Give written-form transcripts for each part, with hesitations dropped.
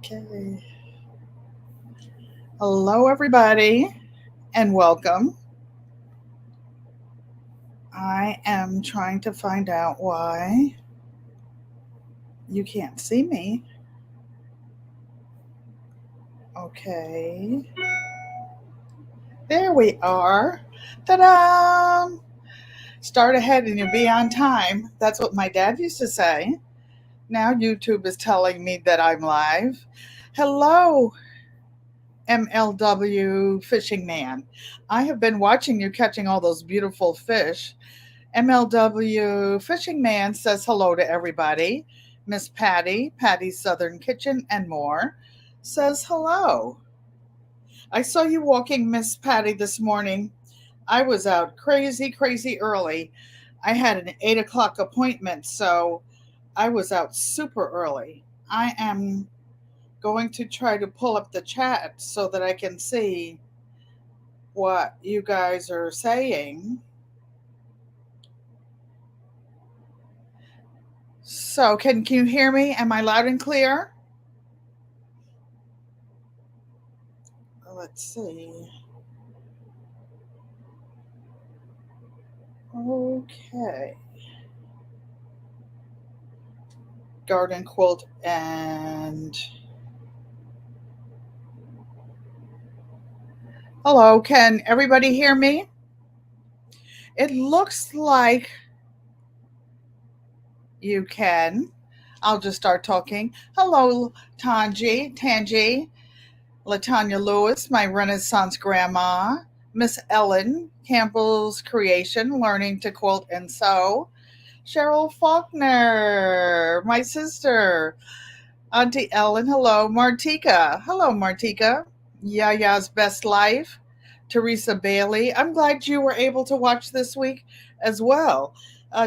Okay. Hello, everybody, and welcome. I am trying to find out why you can't see me. Okay. There we are. Ta da! Start ahead and you'll be on time. That's what my dad used to say. Now YouTube is telling me that I'm live. Hello, MLW Fishing Man. I have been watching you catching all those beautiful fish. MLW Fishing Man says hello to everybody. Miss Patty, Patty's Southern Kitchen, and more says hello. I saw you walking, Miss Patty, this morning. I was out crazy, crazy early. I had an 8 o'clock appointment, so I was out super early. I am going to try to pull up the chat so that I can see what you guys are saying. So, can you hear me? Am I loud and clear? Let's see. Okay. Garden quilt and hello, can everybody hear me? It looks like you can. I'll just start talking. Hello, Tanji, Latanya Lewis, my Renaissance grandma, Miss Ellen, Campbell's Creation, Learning to Quilt and Sew, Cheryl Faulkner, my sister, Auntie Ellen, hello, Martika, hello, Martika, Yaya's Best Life, Teresa Bailey. I'm glad you were able to watch this week as well.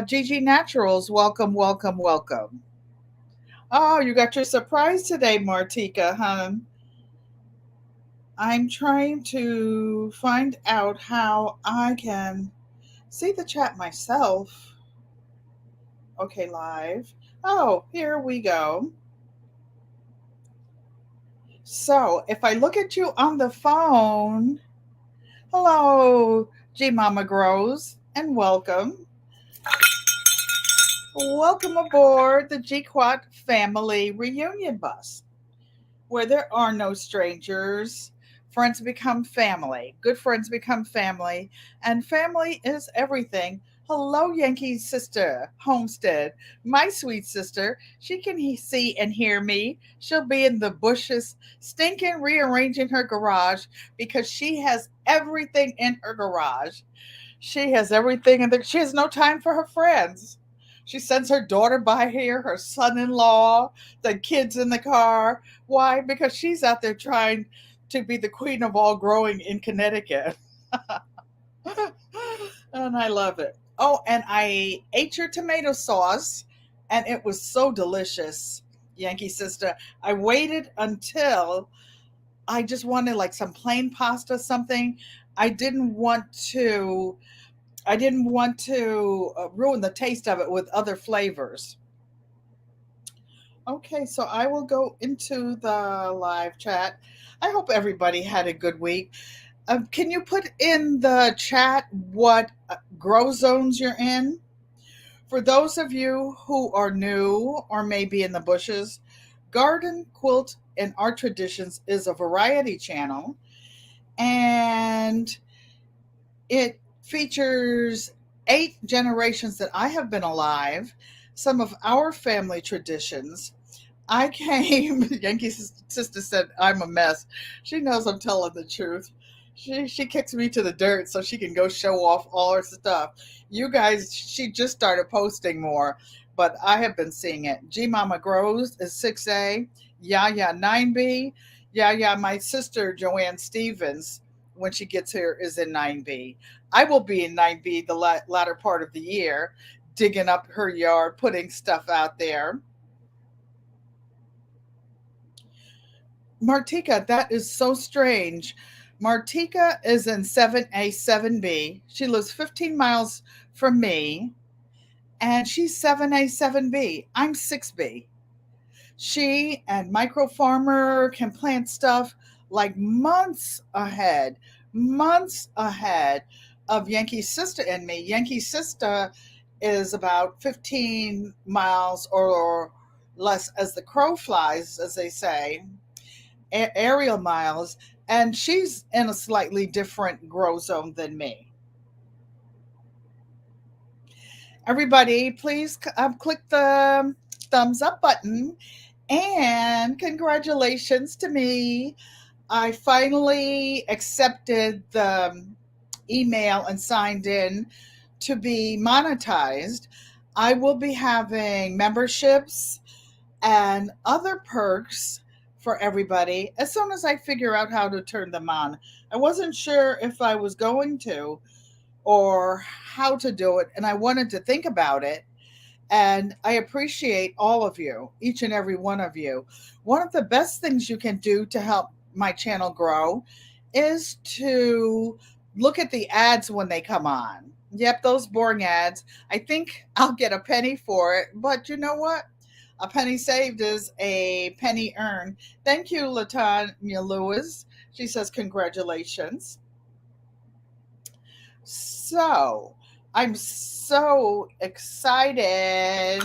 Gigi Naturals, welcome, welcome, welcome. Oh, you got your surprise today, Martika, huh? I'm trying to find out how I can see the chat myself. Okay, live. Oh, here we go. So if I look at you on the phone, hello, G Mama Grows, and welcome. Welcome aboard the GQUAT family reunion bus, where there are no strangers. Friends become family. Good friends become family, and family is everything. Hello, Yankee sister, Homestead, my sweet sister. She can see and hear me. She'll be in the bushes, stinking, rearranging her garage because she has everything in her garage. She has everything, and she has no time for her friends. She sends her daughter by here, her son in law, the kids in the car. Why? Because she's out there trying to be the queen of all growing in Connecticut. And I love it. Oh, and I ate your tomato sauce, and it was so delicious, Yankee sister. I waited until I just wanted like some plain pasta, something. I didn't want to. I didn't want to ruin the taste of it with other flavors. Okay, so I will go into the live chat. I hope everybody had a good week. Can you put in the chat what grow zones you're in? For those of you who are new or maybe in the bushes, Garden Quilt and Art Traditions is a variety channel, and it features 8 generations that I have been alive, some of our family traditions. I came, Yankee's sister said, I'm a mess. She knows I'm telling the truth. She kicks me to the dirt so she can go show off all her stuff. You guys, she just started posting more, but I have been seeing it. G Mama Grows is 6A, Yaya 9B, Yaya, my sister Joanne Stevens, when she gets here, is in 9B. I will be in 9B the latter part of the year, digging up her yard, putting stuff out there. Martika, that is so strange. Martika is in 7A, 7B. She lives 15 miles from me, and she's 7A, 7B. I'm 6B. She and Micro Farmer can plant stuff like months ahead of Yankee Sister and me. Yankee Sister is about 15 miles or less as the crow flies, as they say, aerial miles, and she's in a slightly different grow zone than me. Everybody, please click the thumbs up button, and congratulations to me. I finally accepted the email and signed in to be monetized. I will be having memberships and other perks for everybody as soon as I figure out how to turn them on. I wasn't sure if I was going to or how to do it, and I wanted to think about it. And I appreciate all of you, each and every one of you. One of the best things you can do to help my channel grow is to look at the ads when they come on. Yep, those boring ads. I think I'll get a penny for it, but you know what? A penny saved is a penny earned. Thank you, Latanya Lewis. She says, congratulations. So, I'm so excited.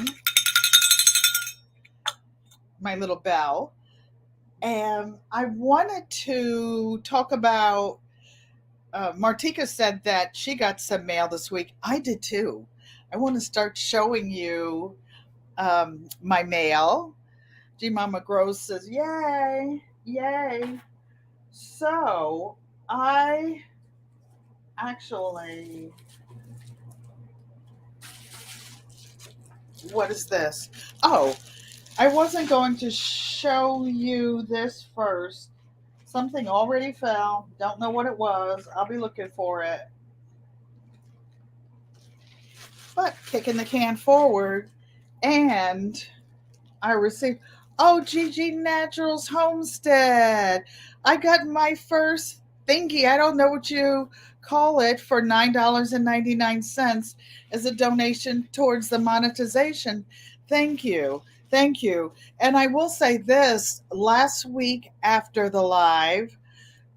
My little bell. And I wanted to talk about Martika said that she got some mail this week. I did too. I want to start showing you my mail. G Mama Grows says, yay, yay. So I actually, what is this? Oh, I wasn't going to show you this first. Something already fell. Don't know what it was. I'll be looking for it. But kicking the can forward, and I received, oh, GG Naturals Homestead. I got my first thingy. I don't know what you call it, for $9.99 as a donation towards the monetization. Thank you. Thank you. And I will say this, last week after the live,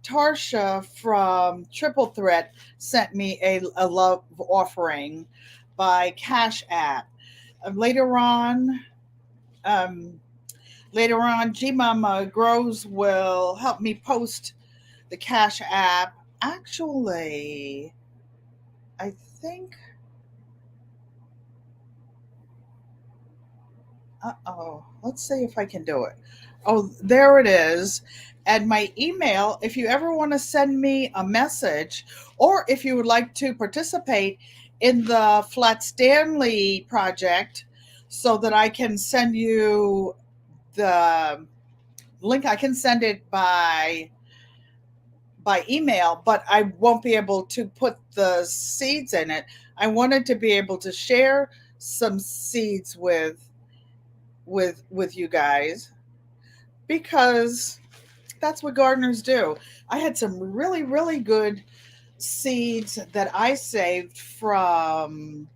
Tarsha from Triple Threat sent me a love offering by Cash App. Later on, um, later on, G Mama Grows will help me post the Cash App. Actually, I think. Let's see if I can do it. Oh, there it is. And my email, if you ever want to send me a message, or if you would like to participate in the Flat Stanley project so that I can send you the link, I can send it by email, but I won't be able to put the seeds in it. I wanted to be able to share some seeds with you guys, because that's what gardeners do. I had some really good seeds that I saved from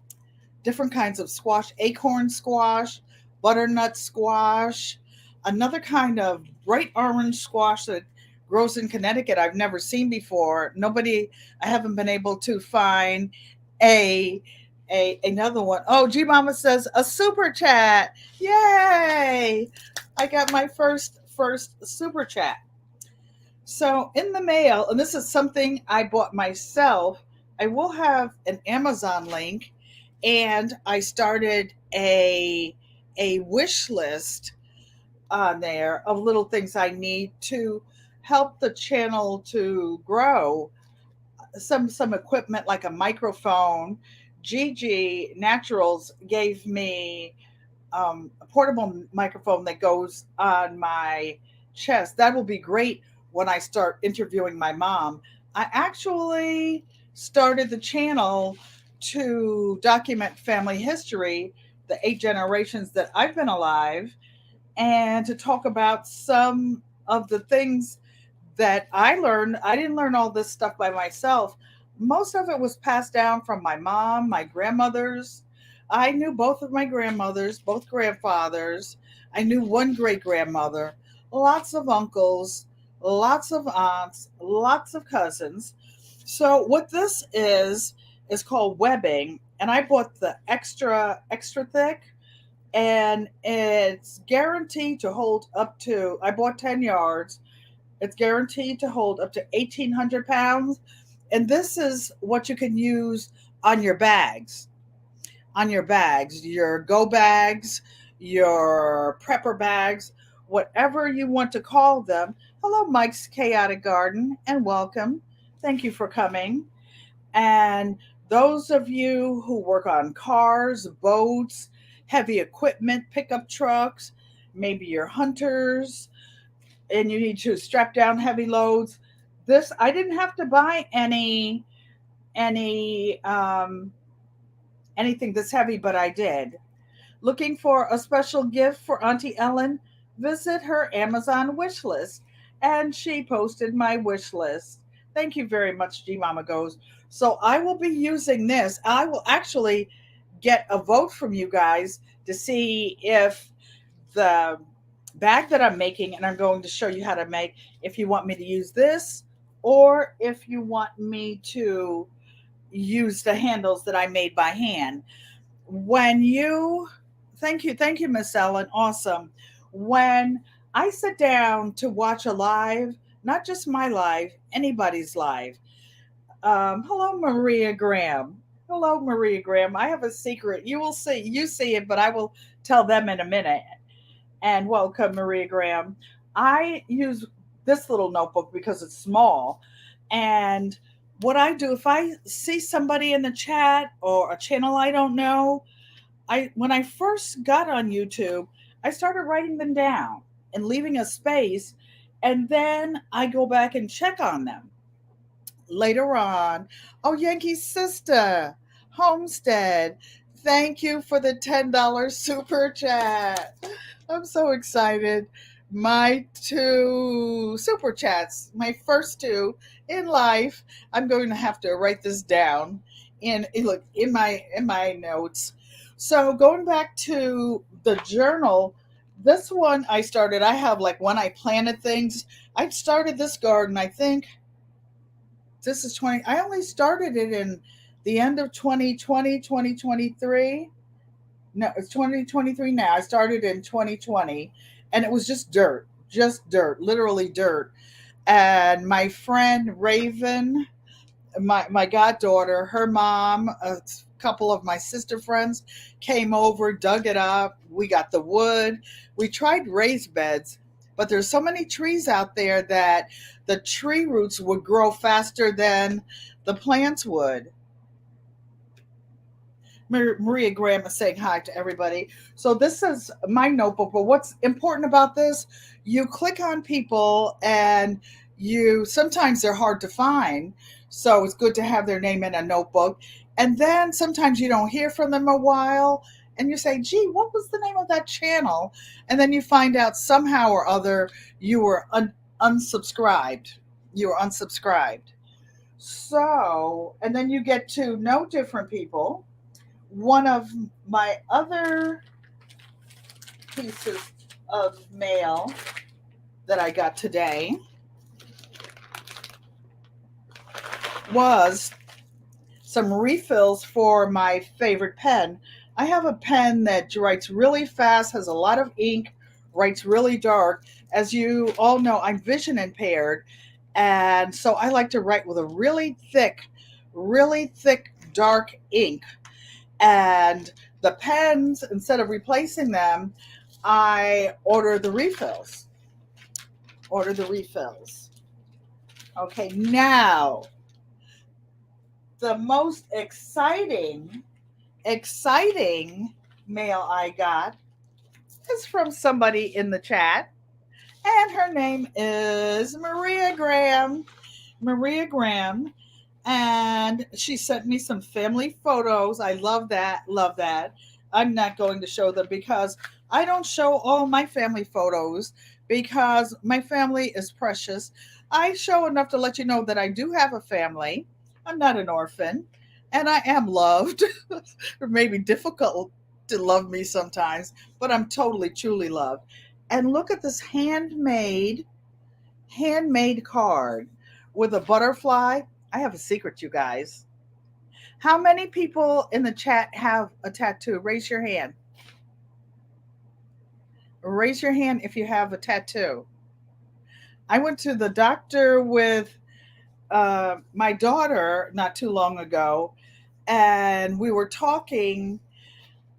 different kinds of squash, acorn squash, butternut squash, another kind of bright orange squash that grows in Connecticut I've never seen before. I haven't been able to find a another one. Oh, G Mama says a super chat. Yay! I got my first super chat. So in the mail, and this is something I bought myself, I will have an Amazon link, and I started a wish list on there of little things I need to help the channel to grow. Some equipment like a microphone. GG Naturals gave me a portable microphone that goes on my chest. That will be great when I start interviewing my mom. I actually started the channel to document family history, the 8 generations that I've been alive, and to talk about some of the things that I learned. I didn't learn all this stuff by myself. Most of it was passed down from my mom, my grandmothers. I knew both of my grandmothers, both grandfathers. I knew one great grandmother, lots of uncles, lots of aunts, lots of cousins. So what this is called webbing, and I bought the extra thick, and it's guaranteed to hold up to. I bought 10 yards. It's guaranteed to hold up to 1,800 pounds, and this is what you can use on your bags, your go bags, your prepper bags, whatever you want to call them. Hello, Mike's Chaotic Garden, and welcome. Thank you for coming. And those of you who work on cars, boats, heavy equipment, pickup trucks, maybe you're hunters and you need to strap down heavy loads. This, I didn't have to buy any anything this heavy, but I did. Looking for a special gift for Auntie Ellen? Visit her Amazon wish list. And she posted my wish list. Thank you very much, G Mama Goes. So I will be using this. I will actually get a vote from you guys to see if the bag that I'm making, and I'm going to show you how to make, if you want me to use this or if you want me to use the handles that I made by hand. When you Thank you, Miss Ellen. Awesome. When I sit down to watch a live, not just my live, anybody's live. Hello, Maria Graham. Hello, Maria Graham. I have a secret. You see it, but I will tell them in a minute. And welcome, Maria Graham. I use this little notebook because it's small. And what I do, if I see somebody in the chat or a channel I don't know, when I first got on YouTube, I started writing them down and leaving a space, and then I go back and check on them later on. Oh, Yankee Sister, Homestead, thank you for the $10 super chat. I'm so excited. My two super chats, my first two in life. I'm going to have to write this down look in my notes. So going back to the journal, this one I started. I have like when I planted things. I started this garden. I think this is 20. I only started it in the end of 2020, 2023. No, it's 2023 now. I started in 2020, and it was just dirt, literally dirt. And my friend Raven, my goddaughter, her mom, a couple of my sister friends came over, dug it up. We got the wood. We tried raised beds, but there's so many trees out there that the tree roots would grow faster than the plants would. Maria Graham is saying hi to everybody. So this is my notebook. But what's important about this? You click on people, and you sometimes they're hard to find. So it's good to have their name in a notebook. And then sometimes you don't hear from them a while, and you say, "Gee, what was the name of that channel?" And then you find out somehow or other you were unsubscribed. You were unsubscribed. So, and then you get to know different people. One of my other pieces of mail that I got today was some refills for my favorite pen. I have a pen that writes really fast, has a lot of ink, writes really dark. As you all know, I'm vision impaired, and so I like to write with a really thick, dark ink. And the pens, instead of replacing them, I order the refills. Order the refills. Okay, now the most exciting mail I got is from somebody in the chat, and her name is Maria Graham. Maria Graham, and she sent me some family photos. I love that. Love that. I'm not going to show them because I don't show all my family photos because my family is precious. I show enough to let you know that I do have a family. I'm not an orphan, and I am loved. Or maybe to love me sometimes, but I'm totally, truly loved. And look at this handmade card with a butterfly. I have a secret, you guys. How many people in the chat have a tattoo? Raise your hand. Raise your hand if you have a tattoo. I went to the doctor with my daughter not too long ago, and we were talking,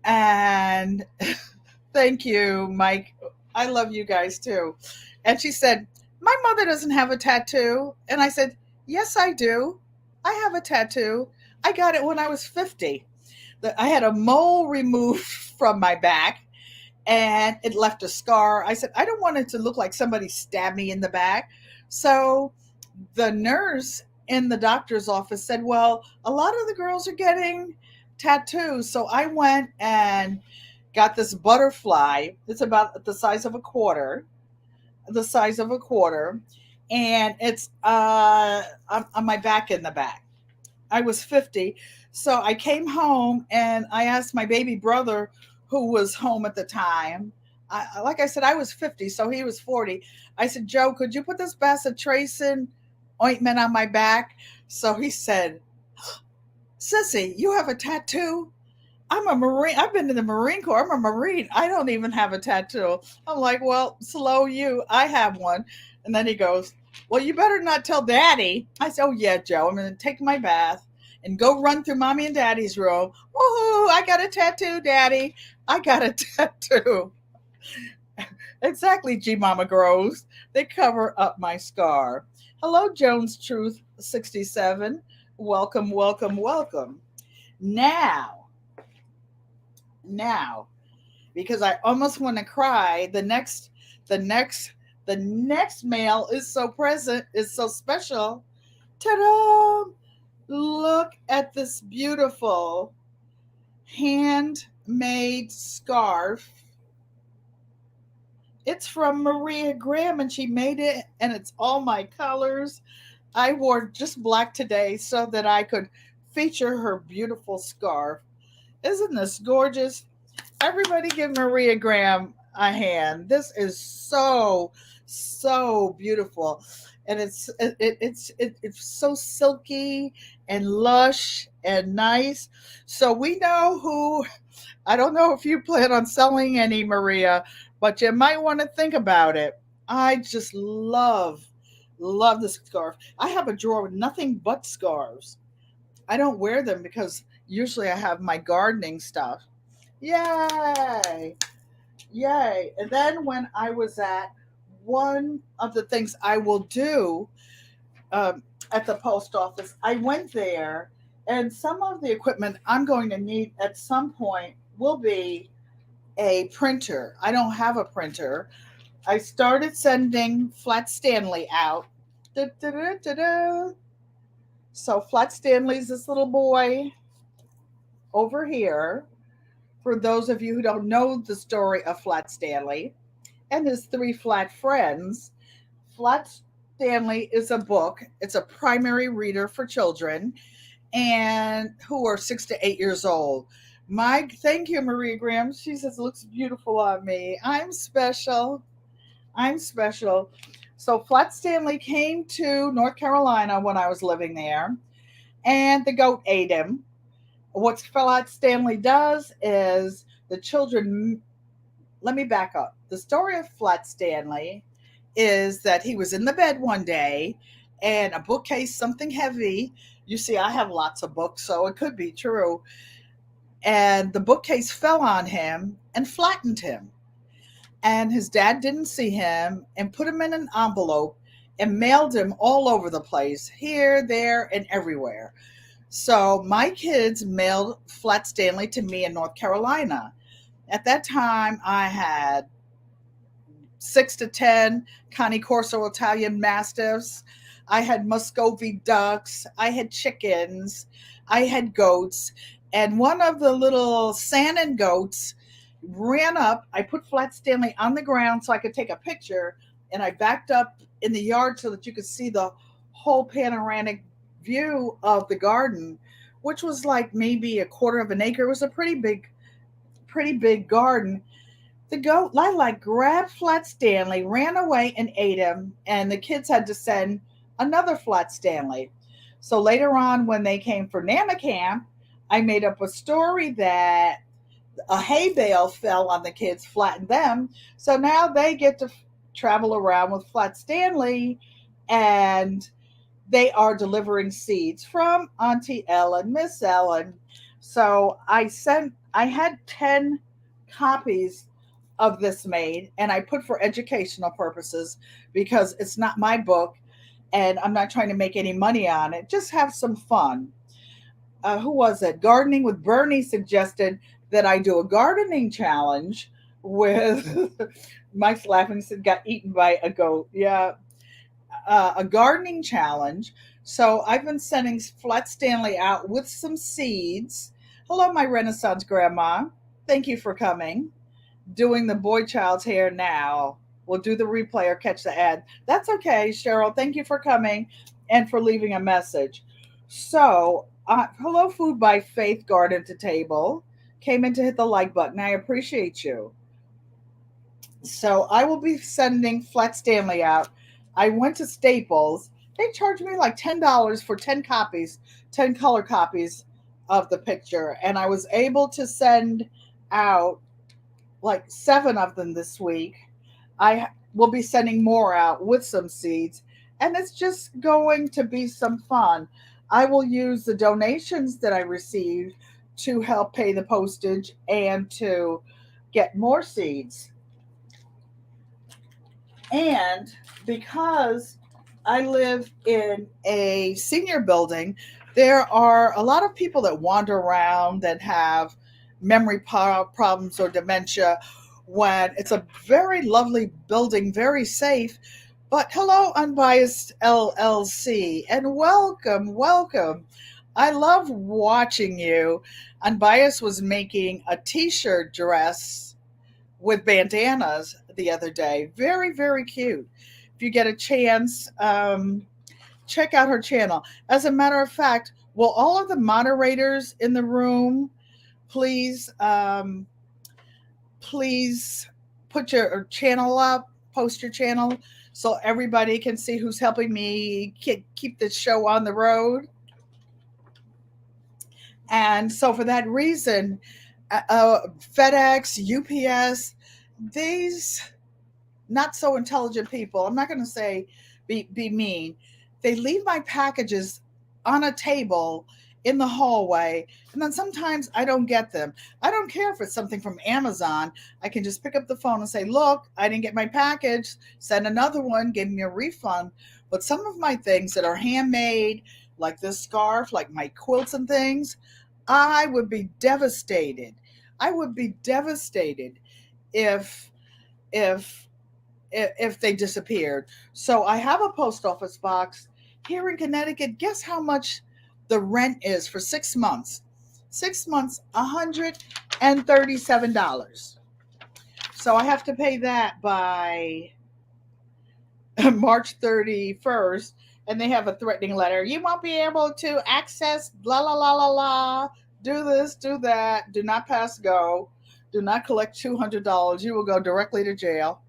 and thank you, Mike. I love you guys too. And she said, my mother doesn't have a tattoo. And I said, yes, I do. I have a tattoo. I got it when I was 50. I had a mole removed from my back and it left a scar. I said, I don't want it to look like somebody stabbed me in the back. So the nurse in the doctor's office said, well, a lot of the girls are getting tattoos. So I went and got this butterfly. It's about the size of a quarter, the size of a quarter. And it's on my back in the back. I was 50. So I came home and I asked my baby brother, who was home at the time. Like I said, I was 50, so he was 40. I said, Joe, could you put this bacitracin ointment on my back? So he said, Sissy, you have a tattoo? I'm a Marine. I've been in the Marine Corps. I'm a Marine. I don't even have a tattoo. I'm like, well, slow you. I have one. And then he goes, well, you better not tell Daddy. I said, oh, yeah, Joe. I'm going to take my bath and go run through Mommy and Daddy's room. Woohoo, I got a tattoo, Daddy. I got a tattoo. Exactly, G Mama Grows. They cover up my scar. Hello, Jones Truth 67. Welcome, welcome, welcome. Now, now, because I almost want to cry. The next, the next mail is so present, is so special. Ta-da! Look at this beautiful handmade scarf. It's from Maria Graham, and she made it, and it's all my colors. I wore just black today so that I could feature her beautiful scarf. Isn't this gorgeous? Everybody give Maria Graham a hand. This is so, so beautiful. And it's so silky and lush and nice. So we know who, I don't know if you plan on selling any, Maria, but you might want to think about it. I just love this scarf. I have a drawer with nothing but scarves. I don't wear them because usually I have my gardening stuff. Yay! Yay. And then when I was at one of the things I will do um, at the post office, I went there, and some of the equipment I'm going to need at some point will be a printer. I don't have a printer. I started sending Flat Stanley out. Da, da, da, da, da. So Flat Stanley's this little boy over here. For those of you who don't know the story of Flat Stanley and his three flat friends, Flat Stanley is a book. It's a primary reader for children and who are 6 to 8 years old. My thank you, Maria Graham. She says it looks beautiful on me. I'm special. I'm special. So Flat Stanley came to North Carolina when I was living there, and the goat ate him. What Flat Stanley does is the children. Let me back up. The story of Flat Stanley is that he was in the bed one day and a bookcase, something heavy. You see, I have lots of books, so it could be true. And the bookcase fell on him and flattened him. And his dad didn't see him and put him in an envelope and mailed him all over the place, here, there, and everywhere. So my kids mailed Flat Stanley to me in North Carolina. At that time, I had 6 to 10 Cane Corso Italian Mastiffs. I had Muscovy ducks. I had chickens. I had goats. And one of the little Saanen goats ran up. I put Flat Stanley on the ground so I could take a picture. And I backed up in the yard so that you could see the whole panoramic view of the garden, which was like maybe a quarter of an acre. It was a pretty big garden. The goat Lilac grabbed Flat Stanley, ran away, and ate him, and the kids had to send another Flat Stanley. So later on, when they came for Nana Camp, I made up a story that a hay bale fell on the kids, flattened them. So now they get to travel around with Flat Stanley, and they are delivering seeds from Auntie Ellen, Miss Ellen. So I had 10 copies of this made, and I put for educational purposes because it's not my book and I'm not trying to make any money on it. Just have some fun. Who was it? Gardening with Bernie suggested that I do a gardening challenge with Mike's laughing, said got eaten by a goat. Yeah, a gardening challenge. So I've been sending Flat Stanley out with some seeds. Hello, my Renaissance grandma. Thank you for coming. Doing the boy child's hair now. We'll do the replay or catch the ad. That's okay, Cheryl. Thank you for coming and for leaving a message. So, hello, Food by Faith Garden to Table. Came in to hit the like button. I appreciate you. So, I will be sending Flat Stanley out. I went to Staples. They charged me like $10 for 10 copies, 10 color copies of the picture. And I was able to send out like 7 of them this week. I will be sending more out with some seeds, and it's just going to be some fun. I will use the donations that I received to help pay the postage and to get more seeds. And because I live in a senior building, there are a lot of people that wander around that have memory problems or dementia, when it's a very lovely building, very safe. But hello, Unbiased LLC, and welcome, welcome. I love watching you. Unbiased was making a t shirt dress with bandanas the other day. Very, very cute. If you get a chance, check out her channel. As a matter of fact, will all of the moderators in the room please put your channel up, post your channel so everybody can see who's helping me keep this show on the road. And so for that reason, FedEx, UPS, these not so intelligent people, I'm not going to say be mean, they leave my packages on a table in the hallway, and then sometimes I don't get them. I don't care if it's something from Amazon. I can just pick up the phone and say, look, I didn't get my package, send another one, give me a refund. But some of my things that are handmade, like this scarf, like my quilts and things, I would be devastated. I would be devastated if if if they disappeared. So I have a post office box here in Connecticut. Guess how much the rent is for 6 months? 6 months, $137. So I have to pay that by March 31st. And they have a threatening letter. You won't be able to access la la la la la. Do this, do that. Do not pass go. Do not collect $200. You will go directly to jail.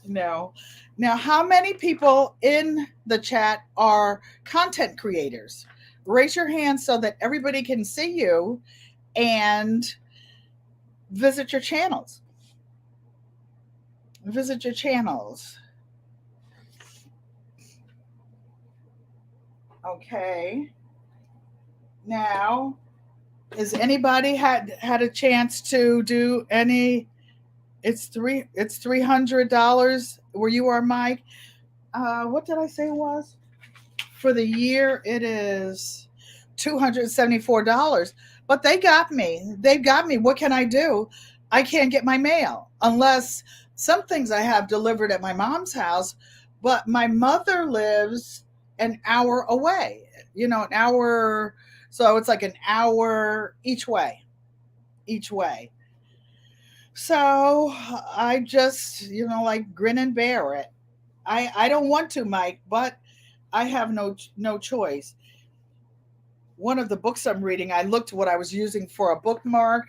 No. Now, how many people in the chat are content creators? Raise your hand so that everybody can see you and visit your channels. Visit your channels. Okay. Now, has anybody had a chance to do any? It's $300 where you are, Mike. What did I say it was? For the year, it is $274. But they got me. They got me. What can I do? I can't get my mail unless some things I have delivered at my mom's house, but my mother lives an hour away. An hour. So it's like an hour each way. Each way. So I just, like grin and bear it. I don't want to, Mike, but I have no choice. One of the books I'm reading, I looked what I was using for a bookmark,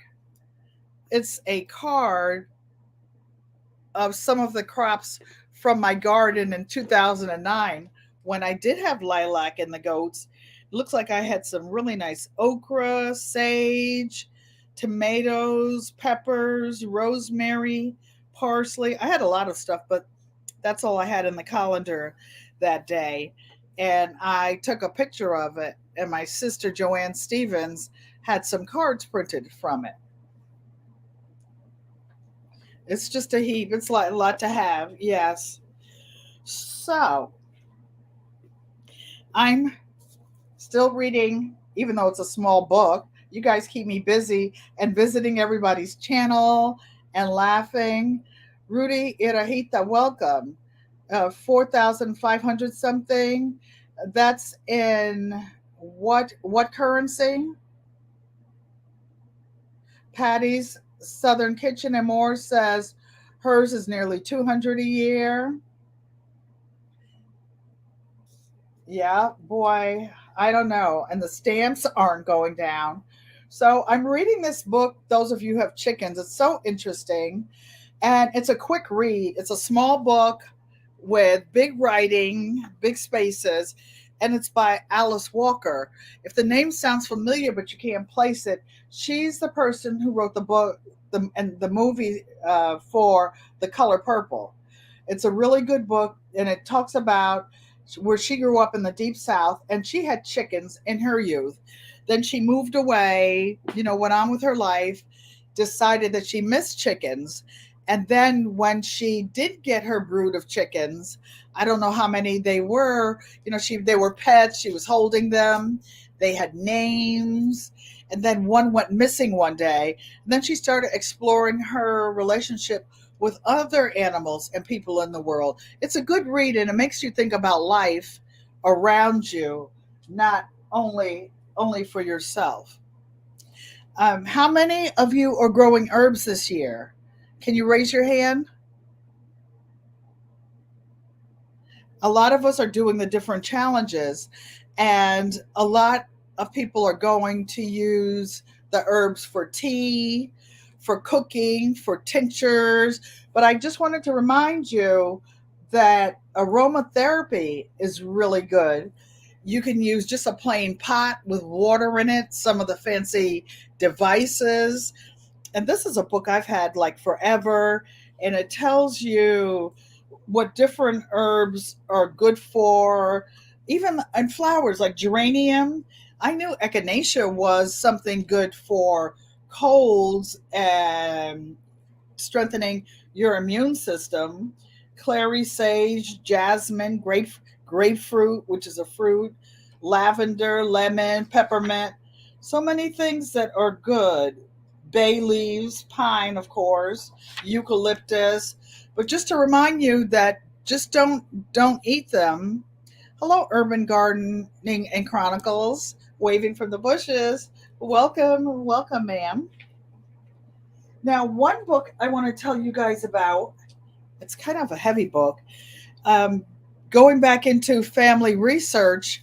It's a card of some of the crops from my garden in 2009 when I did have lilac in the goats. It looks like I had some really nice okra, sage, tomatoes, peppers, rosemary, parsley. I had a lot of stuff, but that's all I had in the colander that day. And I took a picture of it, and my sister Joanne Stevens had some cards printed from it. It's just a heap. It's like a lot to have. Yes. So I'm still reading, even though it's a small book. You guys keep me busy and visiting everybody's channel and laughing. Rudy Irahita, welcome. 4,500 something. That's in what currency? Patty's Southern Kitchen and More says hers is nearly 200 a year. Yeah, boy, I don't know. And the stamps aren't going down. So I'm reading this book. Those of you who have chickens, it's so interesting. And it's a quick read. It's a small book with big writing, big spaces, and it's by Alice Walker. If the name sounds familiar but you can't place it, she's the person who wrote the book and the movie for The Color Purple. It's a really good book, and it talks about where she grew up in the deep south, and she had chickens in her youth. Then she moved away, went on with her life, decided that she missed chickens. And then when she did get her brood of chickens, I don't know how many they were, they were pets, she was holding them, they had names, and then one went missing one day. And then she started exploring her relationship with other animals and people in the world. It's a good read, and it makes you think about life around you, not only for yourself. How many of you are growing herbs this year? Can you raise your hand? A lot of us are doing the different challenges, and a lot of people are going to use the herbs for tea, for cooking, for tinctures. But I just wanted to remind you that aromatherapy is really good. You can use just a plain pot with water in it, some of the fancy devices. And this is a book I've had like forever, and it tells you what different herbs are good for, even and flowers like geranium. I knew echinacea was something good for colds and strengthening your immune system. Clary sage, jasmine, grapefruit, which is a fruit, lavender, lemon, peppermint. So many things that are good. Bay leaves, pine, of course, eucalyptus. But just to remind you that just don't eat them. Hello, Urban Gardening and Chronicles, waving from the bushes. Welcome, welcome, ma'am. Now, one book I want to tell you guys about, it's kind of a heavy book. Um, Going back into family research,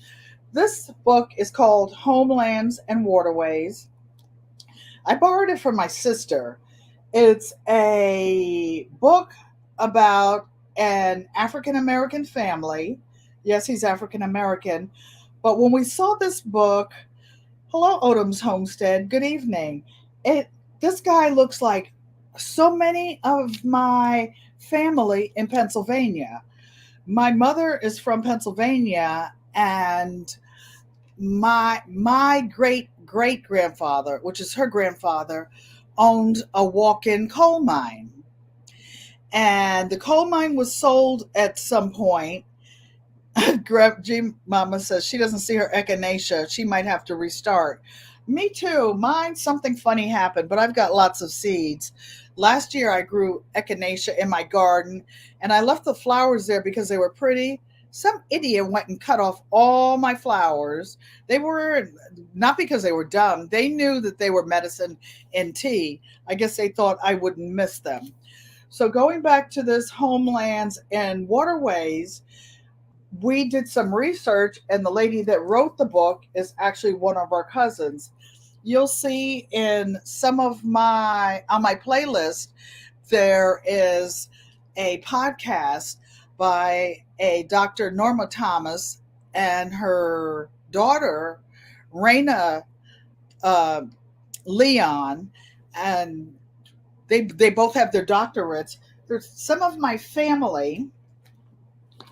this book is called Homelands and Waterways. I borrowed it from my sister. It's a book about an African American family. Yes, he's African American. But when we saw this book, hello, Odom's Homestead. Good evening. It This guy looks like so many of my family in Pennsylvania. My mother is from Pennsylvania, and my great great grandfather, which is her grandfather, owned a walk-in coal mine. And the coal mine was sold at some point. G Mama says she doesn't see her echinacea. She might have to restart. Me too. Mine, something funny happened, but I've got lots of seeds. Last year I grew echinacea in my garden, and I left the flowers there because they were pretty. Some idiot went and cut off all my flowers. They were not because they were dumb. They knew that they were medicine and tea. I guess they thought I wouldn't miss them. So going back to this homelands and waterways, we did some research, and the lady that wrote the book is actually one of our cousins. you'll see in some of my on my playlist there is a podcast by a Dr. Norma Thomas and her daughter Raina uh, Leon, and they both have their doctorates. There's some of my family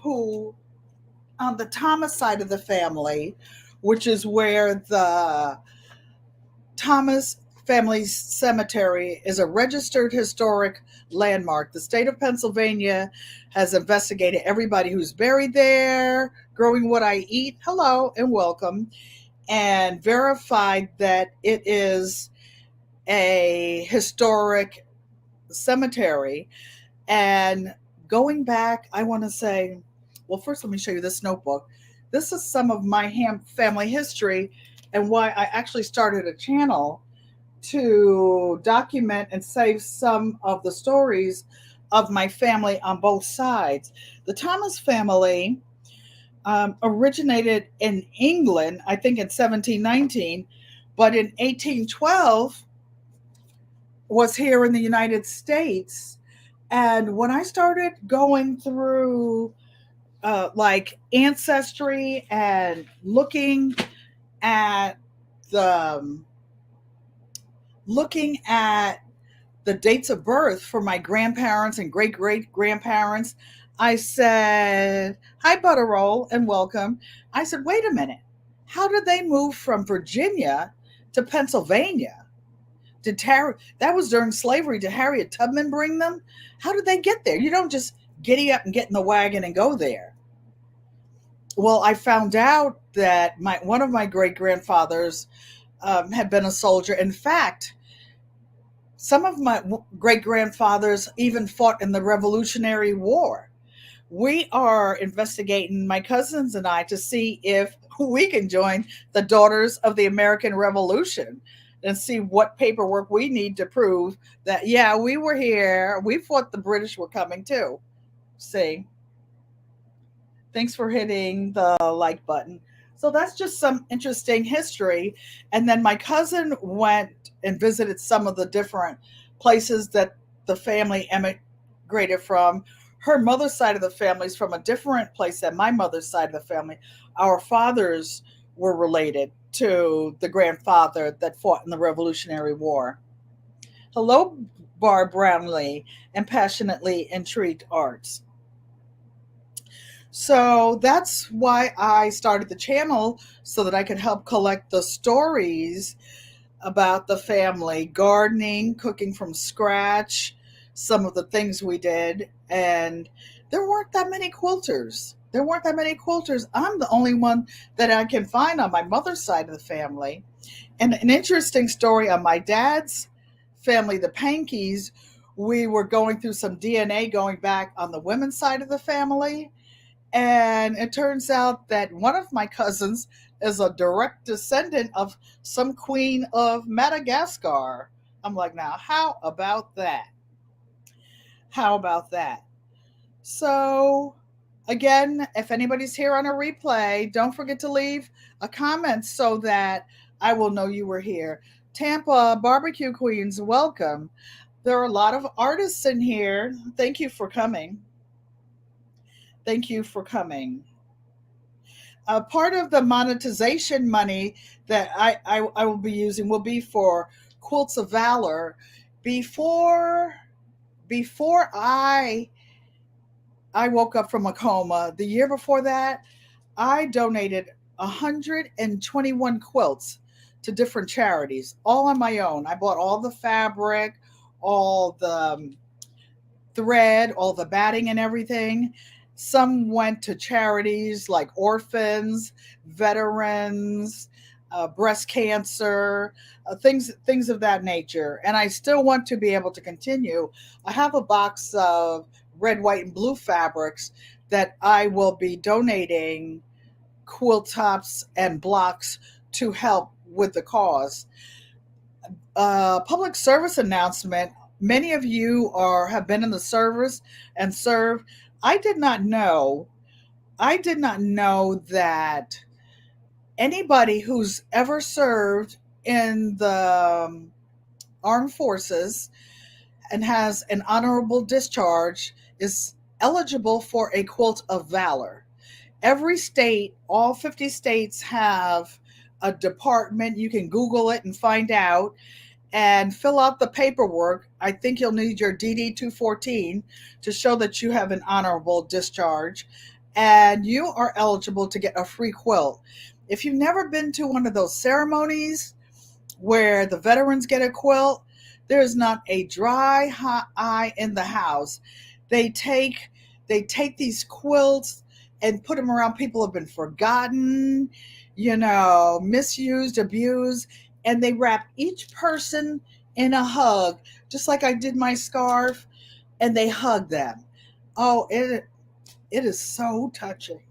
who, on the Thomas side of the family, which is where the Thomas Family Cemetery is a registered historic landmark. The state of Pennsylvania has investigated everybody who's buried there, growing what I eat, hello and welcome, and verified that it is a historic cemetery. And going back, I want to say, well, first let me show you this notebook. This is some of my family history and why I actually started a channel to document and save some of the stories of my family on both sides. The Thomas family originated in England, I think in 1719, but in 1812 was here in the United States. And when I started going through like ancestry and looking at the looking at the dates of birth for my grandparents and great great grandparents, I said, "Hi, Butterroll, and welcome." I said, "Wait a minute. How did they move from Virginia to Pennsylvania? That was during slavery? Did Harriet Tubman bring them? How did they get there? You don't just giddy up and get in the wagon and go there." Well, I found out that one of my great grandfathers had been a soldier. In fact, some of my great grandfathers even fought in the Revolutionary War. We are investigating, my cousins and I, to see if we can join the Daughters of the American Revolution and see what paperwork we need to prove that, yeah, we were here. We fought the British were coming too. See? Thanks for hitting the like button. So that's just some interesting history. And then my cousin went and visited some of the different places that the family emigrated from. Her mother's side of the family is from a different place than my mother's side of the family. Our fathers were related to the grandfather that fought in the Revolutionary War. Hello, Barb Brownlee and Passionately Intrigued Arts. So that's why I started the channel, so that I could help collect the stories about the family, gardening, cooking from scratch, some of the things we did. And there weren't that many quilters. There weren't that many quilters. I'm the only one that I can find on my mother's side of the family. And an interesting story on my dad's family, the Pankeys, we were going through some DNA going back on the women's side of the family, and it turns out that one of my cousins is a direct descendant of some queen of Madagascar. I'm like, now, how about that? How about that? So, again, if anybody's here on a replay, don't forget to leave a comment so that I will know you were here. Tampa Barbecue Queens, welcome. There are a lot of artists in here. Thank you for coming. Thank you for coming. Part of the monetization money that I will be using will be for Quilts of Valor. Before before I woke up from a coma, the year before that, I donated 121 quilts to different charities, all on my own. I bought all the fabric, all the thread, all the batting and everything. Some went to charities like orphans, veterans, breast cancer, things of that nature. And I still want to be able to continue. I have a box of red, white, and blue fabrics that I will be donating quilt tops and blocks to help with the cause. Public service announcement. Many of you have been in the service and serve. I did not know. I did not know that anybody who's ever served in the armed forces and has an honorable discharge is eligible for a quilt of valor. Every state, all 50 states have a department. You can Google it and find out and fill out the paperwork. I think you'll need your DD 214 to show that you have an honorable discharge, and you are eligible to get a free quilt. If you've never been to one of those ceremonies where the veterans get a quilt, there is not a dry hot eye in the house. They take they take these quilts and put them around people who have been forgotten, misused, abused, and they wrap each person in a hug, just like I did my scarf, and they hug them. Oh, it is so touching.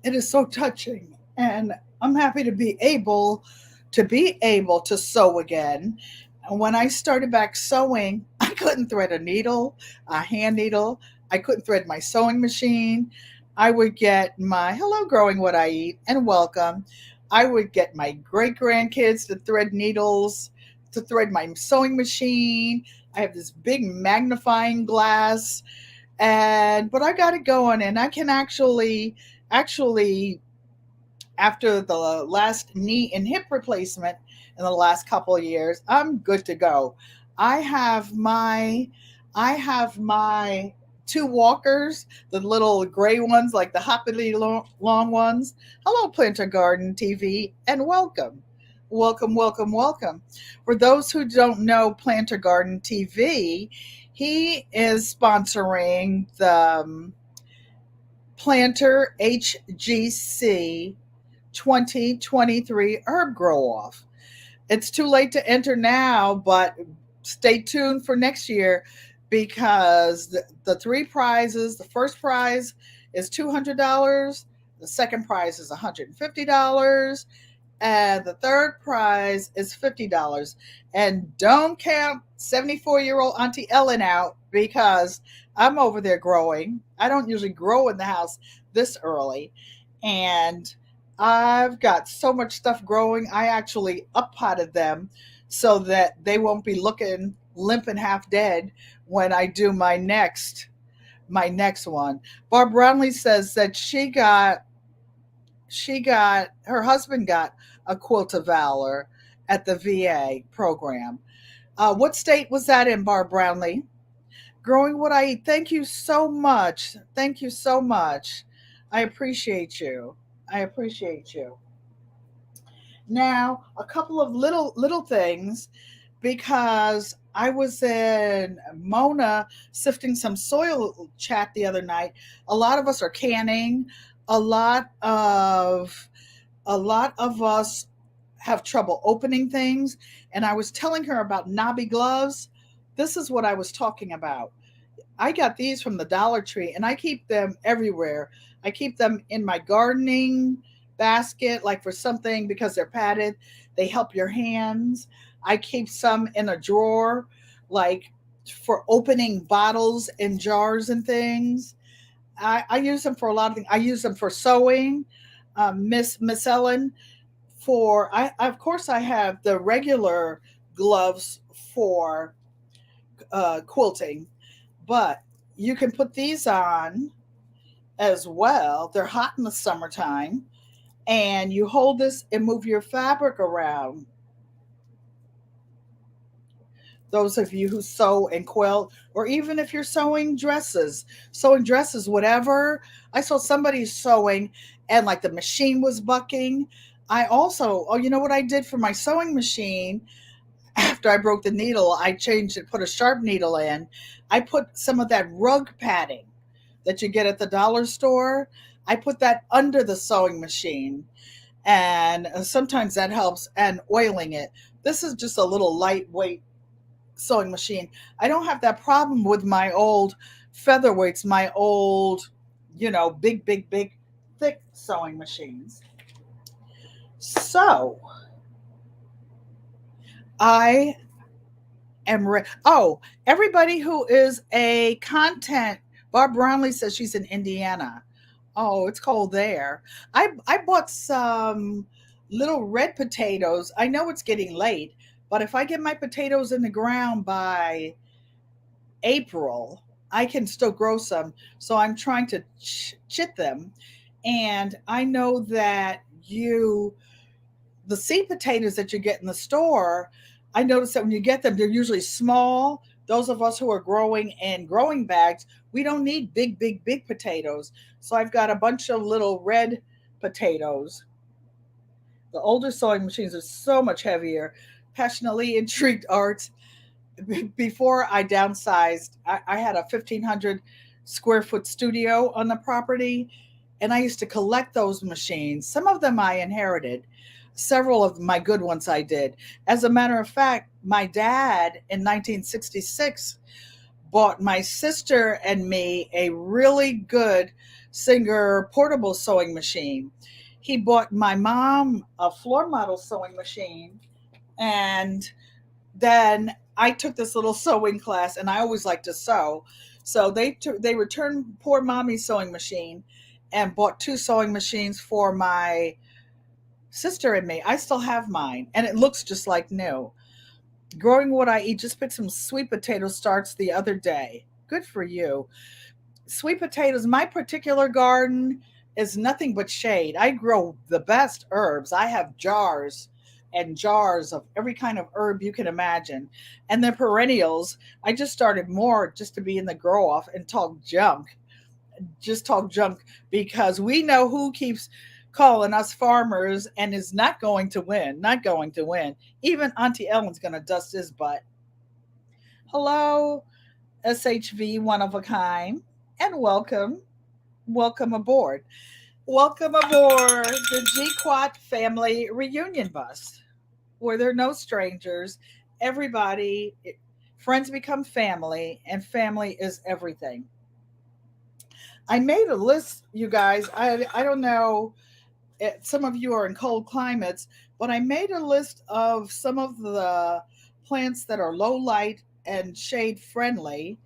It is so touching, and I'm happy to be able to sew again. And when I started back sewing, I couldn't thread a needle, a hand needle. I couldn't thread my sewing machine. I would get my hello, growing what I eat, and welcome. I would get my great grandkids to thread needles, to thread my sewing machine. I have this big magnifying glass, and but I got it going, and I can actually, after the last knee and hip replacement in the last couple of years, I'm good to go. I have my I have my two walkers, the little gray ones, like the hoppity long ones. Hello, Planter Garden TV, and welcome. Welcome, welcome, welcome. For those who don't know Planter Garden TV, he is sponsoring the Planter HGC 2023 herb grow off. It's too late to enter now, but stay tuned for next year because the three prizes, the first prize is $200, the second prize is $150, and the third prize is $50. And don't count 74-year-old Auntie Ellen out because I'm over there growing. I don't usually grow in the house this early. And I've got so much stuff growing. I actually up potted them so that they won't be looking limp and half dead when I do my next one. Barb Brownlee says that she got her husband got a quilt of valor at the VA program. What state was that in, Barb Brownlee? Growing what I eat. Thank you so much. Thank you so much. I appreciate you. I appreciate you. Now, a couple of little things because I was in Mona sifting some soil chat the other night. A lot of us are canning. A lot of a lot of us have trouble opening things, and I was telling her about knobby gloves. This is what I was talking about. I got these from the Dollar Tree and I keep them everywhere. I keep them in my gardening basket, like for something because they're padded. They help your hands. I keep some in a drawer, like for opening bottles and jars and things. I use them for a lot of things. I use them for sewing. Miss Ellen, of course I have the regular gloves for quilting, but you can put these on as well. They're hot in the summertime, and you hold this and move your fabric around. Those of you who sew and quilt, or even if you're sewing dresses, whatever. I saw somebody sewing and like the machine was bucking. Oh, you know what I did for my sewing machine? After I broke the needle, I changed it, put a sharp needle in. I put some of that rug padding that you get at the dollar store. I put that under the sewing machine, and sometimes that helps. And oiling it. This is just a little lightweight sewing machine. I don't have that problem with my old featherweights, my old, big, big, big, thick sewing machines. So I Oh, everybody who is a content. Barb Brownlee says she's in Indiana. Oh, it's cold there. I bought some. little red potatoes. I know it's getting late, but if I get my potatoes in the ground by April, I can still grow some. So I'm trying to chit them. And I know that the seed potatoes that you get in the store, I notice that when you get them, they're usually small. Those of us who are growing in growing bags, we don't need big, big, big potatoes. So I've got a bunch of little red potatoes. The older sewing machines are so much heavier. Passionately intrigued arts. Before I downsized, I had a 1,500 square foot studio on the property, and I used to collect those machines. Some of them I inherited, several of my good ones I did. As a matter of fact, my dad in 1966 bought my sister and me a really good Singer portable sewing machine. He bought my mom a floor model sewing machine, and then I took this little sewing class, and I always like to sew. So they returned poor mommy's sewing machine and bought two sewing machines for my sister and me. I still have mine, and it looks just like new. Growing what I eat, just picked some sweet potato starts the other day. Good for you. Sweet potatoes, my particular garden is nothing but shade. I grow the best herbs. I have jars and jars of every kind of herb you can imagine. And they're perennials. I just started more just to be in the grow off and talk junk. Just talk junk because we know who keeps calling us farmers and is not going to win. Not going to win. Even Auntie Ellen's going to dust his butt. Hello, SHV one of a kind, and welcome. Welcome aboard. Welcome aboard the GQUAT family reunion bus, where there are no strangers. Everybody, friends become family, and family is everything. I made a list, you guys. I don't know, some of you are in cold climates, but I made a list of some of the plants that are low light and shade friendly.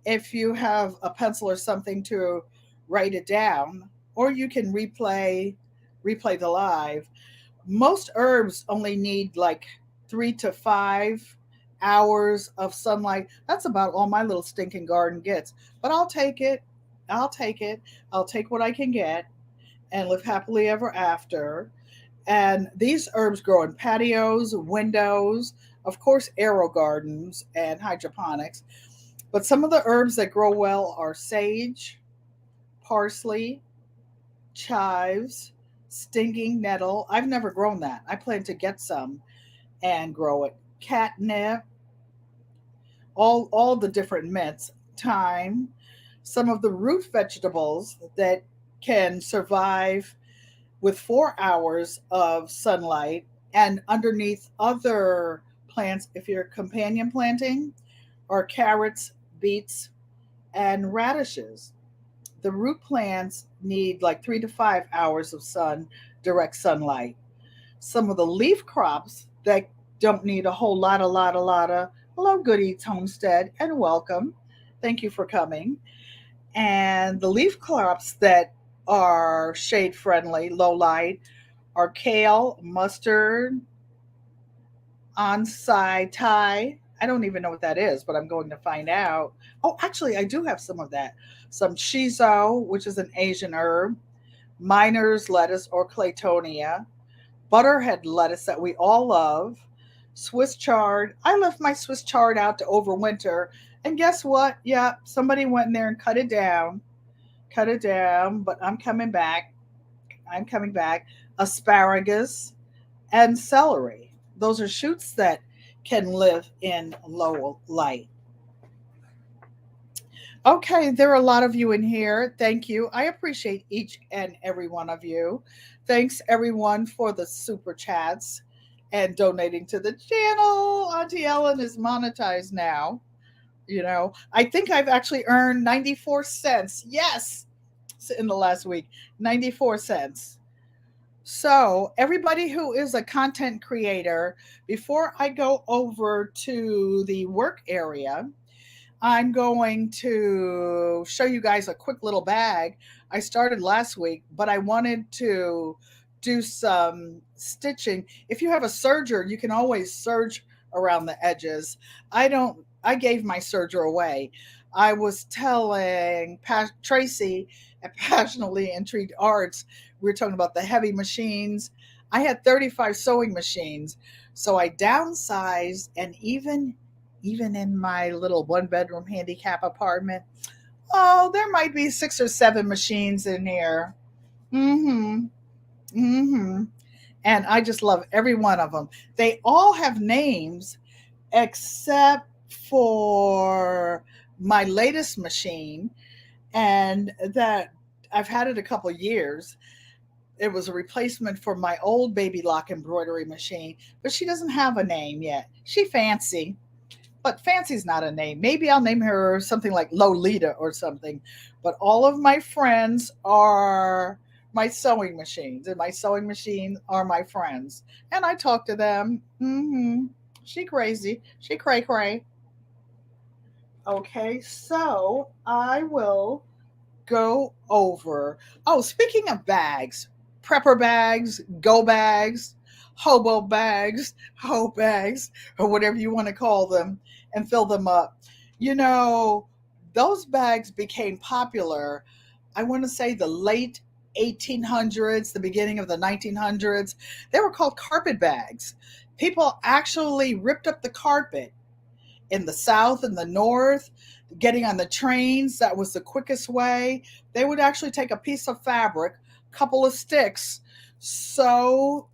If you have a pencil or something to write it down, or you can replay the live. Most herbs only need like 3 to 5 hours of sunlight. That's about all my little stinking garden gets. But I'll take it. I'll take it. I'll take what I can get and live happily ever after. And these herbs grow in patios, windows, of course, aero gardens and hydroponics. But some of the herbs that grow well are sage, parsley, chives, stinging nettle. I've never grown that. I plan to get some and grow it. Catnip, all the different mints, thyme, some of the root vegetables that can survive with 4 hours of sunlight, and underneath other plants if you're companion planting are carrots, beets, and radishes. The root plants need like 3 to 5 hours of direct sunlight. Some of the leaf crops that don't need a whole lot of hello, Good Eats Homestead, and welcome. Thank you for coming. And the leaf crops that are shade friendly, low light, are kale, mustard, onsai Thai. I don't even know what that is, but I'm going to find out. Oh, actually, I do have some of that. Some shiso, which is an Asian herb, miner's lettuce or claytonia, butterhead lettuce that we all love, Swiss chard. I left my Swiss chard out to overwinter, and guess what? Yeah, somebody went in there and cut it down, but I'm coming back. I'm coming back. Asparagus and celery. Those are shoots that can live in low light. Okay, there are a lot of you in here. Thank you. I appreciate each and every one of you. Thanks everyone for the super chats and donating to the channel. Auntie Ellen is monetized now. I think I've actually earned 94 cents. Yes, in the last week. 94 cents. So, everybody who is a content creator, before I go over to the work area, I'm going to show you guys a quick little bag. I started last week, but I wanted to do some stitching. If you have a serger, you can always serge around the edges. I don't. I gave my serger away. I was telling Tracy at Passionately Intrigued Arts, we were talking about the heavy machines. I had 35 sewing machines, so I downsized, and even in my little one bedroom handicap apartment, oh, there might be 6 or 7 machines in here. Mm-hmm. Mm-hmm. And I just love every one of them. They all have names except for my latest machine, and that I've had it a couple years. It was a replacement for my old baby lock embroidery machine, but she doesn't have a name yet. She fancy, but fancy's not a name. Maybe I'll name her something like Lolita or something. But all of my friends are my sewing machines, and my sewing machines are my friends. And I talk to them. She crazy. She cray cray. Okay, so I will go over. Oh, speaking of bags, prepper bags, go bags, hobo bags, hoe bags, or whatever you want to call them, and fill them up. You know, those bags became popular, I want to say the late 1800s, the beginning of the 1900s. They were called carpet bags. People actually ripped up the carpet in the South and the North, getting on the trains. That was the quickest way. They would actually take a piece of fabric, a couple of sticks, sew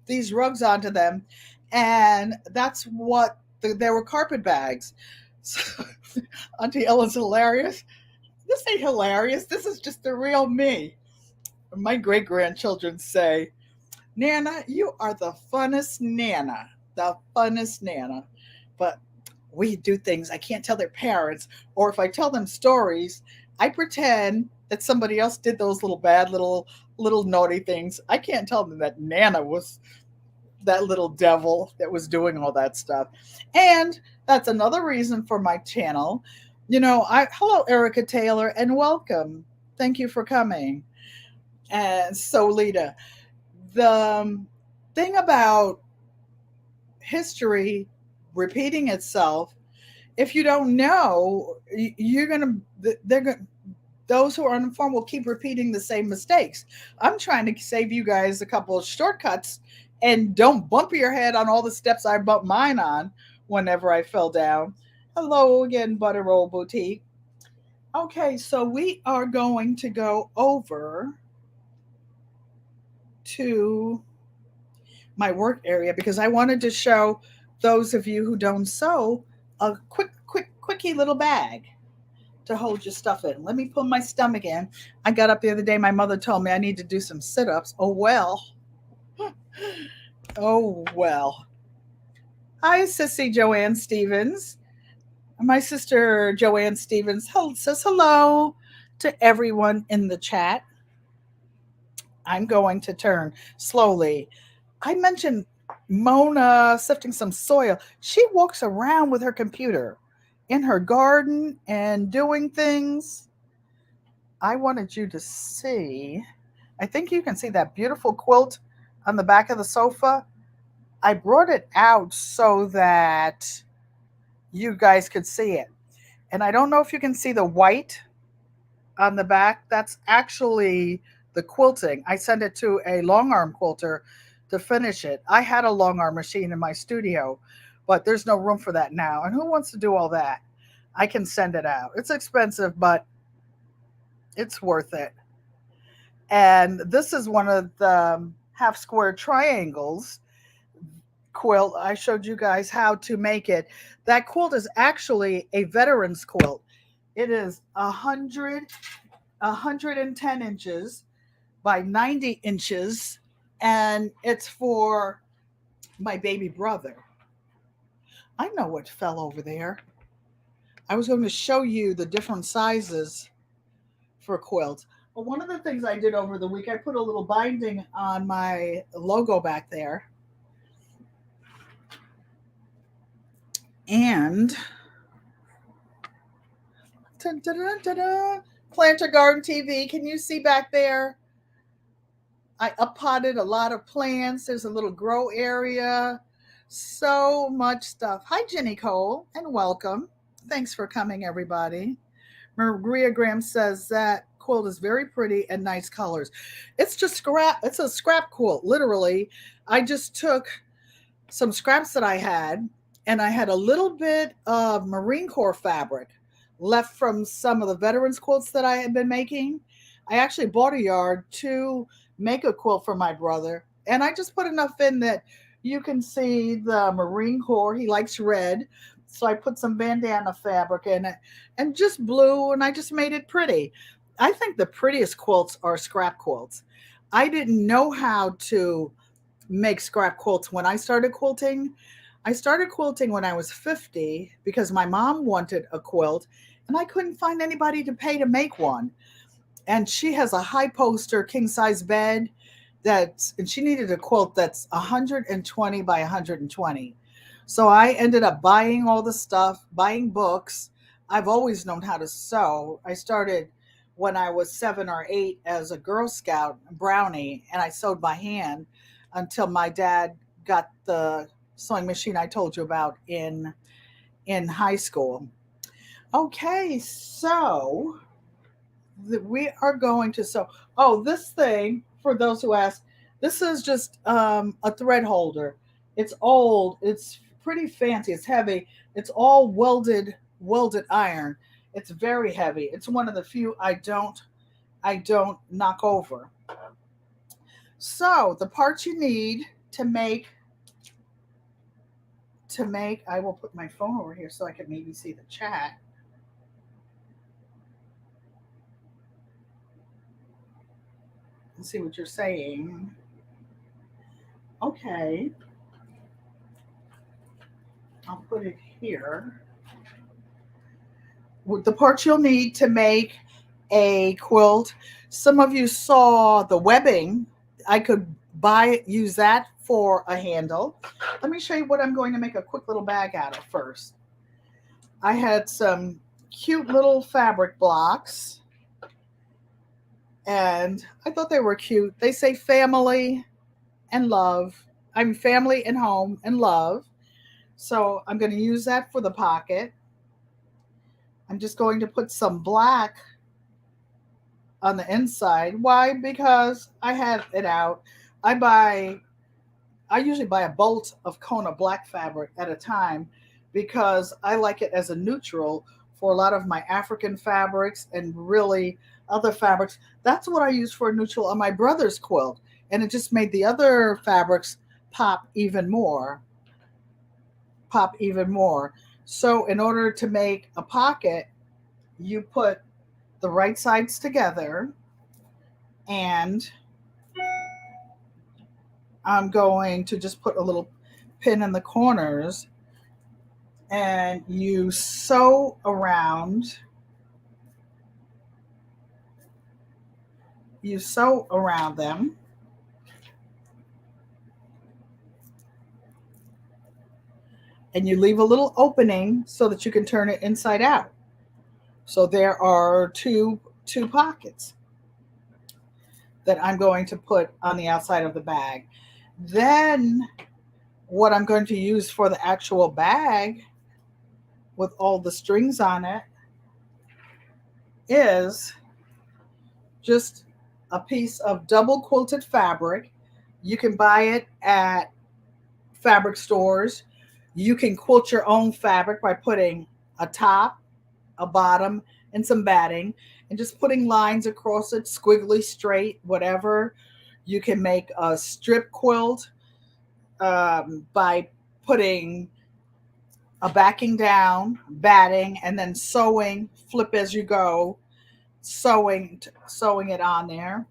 these rugs onto them, and that's what there were carpet bags. So, Auntie Ellen's hilarious. This ain't hilarious. This is just the real me. My great grandchildren say, Nana, you are the funnest Nana, the funnest Nana. But we do things I can't tell their parents, or if I tell them stories, I pretend that somebody else did those little bad little naughty things. I can't tell them that Nana was that little devil that was doing all that stuff. And that's another reason for my channel. I hello Erica Taylor and welcome. Thank you for coming. And so Lita, the thing about history repeating itself, if you don't know, you're gonna they're gonna those who are uninformed will keep repeating the same mistakes. I'm trying to save you guys a couple of shortcuts, and don't bump your head on all the steps I bumped mine on whenever I fell down. Hello again, Butter Roll Boutique. Okay, so we are going to go over to my work area because I wanted to show those of you who don't sew a quickie little bag to hold your stuff in. Let me pull my stomach in. I got up the other day. My mother told me I need to do some sit ups. Oh, well. Oh, well. Hi, Sissy Joanne Stevens. My sister Joanne Stevens says hello to everyone in the chat. I'm going to turn slowly. I mentioned Mona sifting some soil. She walks around with her computer in her garden and doing things. I wanted you to see. I think you can see that beautiful quilt on the back of the sofa. I brought it out so that you guys could see it. And I don't know if you can see the white on the back. That's actually the quilting. I sent it to a long arm quilter to finish it. I had a long arm machine in my studio, but there's no room for that now. And who wants to do all that? I can send it out. It's expensive, but it's worth it. And this is one of the half square triangles quilt. I showed you guys how to make it. That quilt is actually a veteran's quilt. It is 110 inches by 90 inches, and it's for my baby brother. I know what fell over there. I was going to show you the different sizes for quilts. But one of the things I did over the week, I put a little binding on my logo back there. And Planter Garden TV, can you see back there? I uppotted a lot of plants. There's a little grow area. So much stuff. Hi, Jenny Cole, and welcome. Thanks for coming, everybody. Maria Graham says that quilt is very pretty and nice colors. It's just scrap. It's a scrap quilt, literally. I just took some scraps that I had, and I had a little bit of Marine Corps fabric left from some of the veterans quilts that I had been making. I actually bought a yard to make a quilt for my brother, and I just put enough in that you can see the Marine Corps. He likes red, so I put some bandana fabric in it and just blue, and I just made it pretty. I think the prettiest quilts are scrap quilts. I didn't know how to make scrap quilts when I started quilting. I started quilting when I was 50 because my mom wanted a quilt and I couldn't find anybody to pay to make one. And she has a high poster king size bed and she needed a quilt that's 120 by 120. So I ended up buying all the stuff, buying books. I've always known how to sew. I started when I was 7 or 8 as a Girl Scout brownie, and I sewed by hand until my dad got the sewing machine I told you about in high school. Okay, so we are going to sew. Oh, this thing, for those who ask, this is just a thread holder. It's old. It's pretty fancy. It's heavy. It's all welded iron. It's very heavy. It's one of the few I don't knock over. So the parts you need to make I will put my phone over here so I can maybe see the chat. And see what you're saying. Okay, I'll put it here. With the parts you'll need to make a quilt. Some of you saw the webbing. I could use that for a handle. Let me show you what I'm going to make a quick little bag out of first. I had some cute little fabric blocks and I thought they were cute. They say family and love. I'm family and home and love. So I'm going to use that for the pocket. I'm just going to put some black on the inside. Why? Because I had it out. I buy I usually buy a bolt of Kona black fabric at a time because I like it as a neutral for a lot of my African fabrics and really other fabrics. That's what I use for a neutral on my brother's quilt. And it just made the other fabrics pop even more. Pop even more. So, in order to make a pocket, you put the right sides together, and I'm going to just put a little pin in the corners, and you sew around them, and you leave a little opening so that you can turn it inside out. So there are two pockets that I'm going to put on the outside of the bag. Then what I'm going to use for the actual bag with all the strings on it is just a piece of double quilted fabric. You can buy it at fabric stores. You can quilt your own fabric by putting a top, a bottom, and some batting, and just putting lines across it, squiggly, straight, whatever. You can make a strip quilt by putting a backing down, batting, and then sewing, flip as you go, sewing it on there.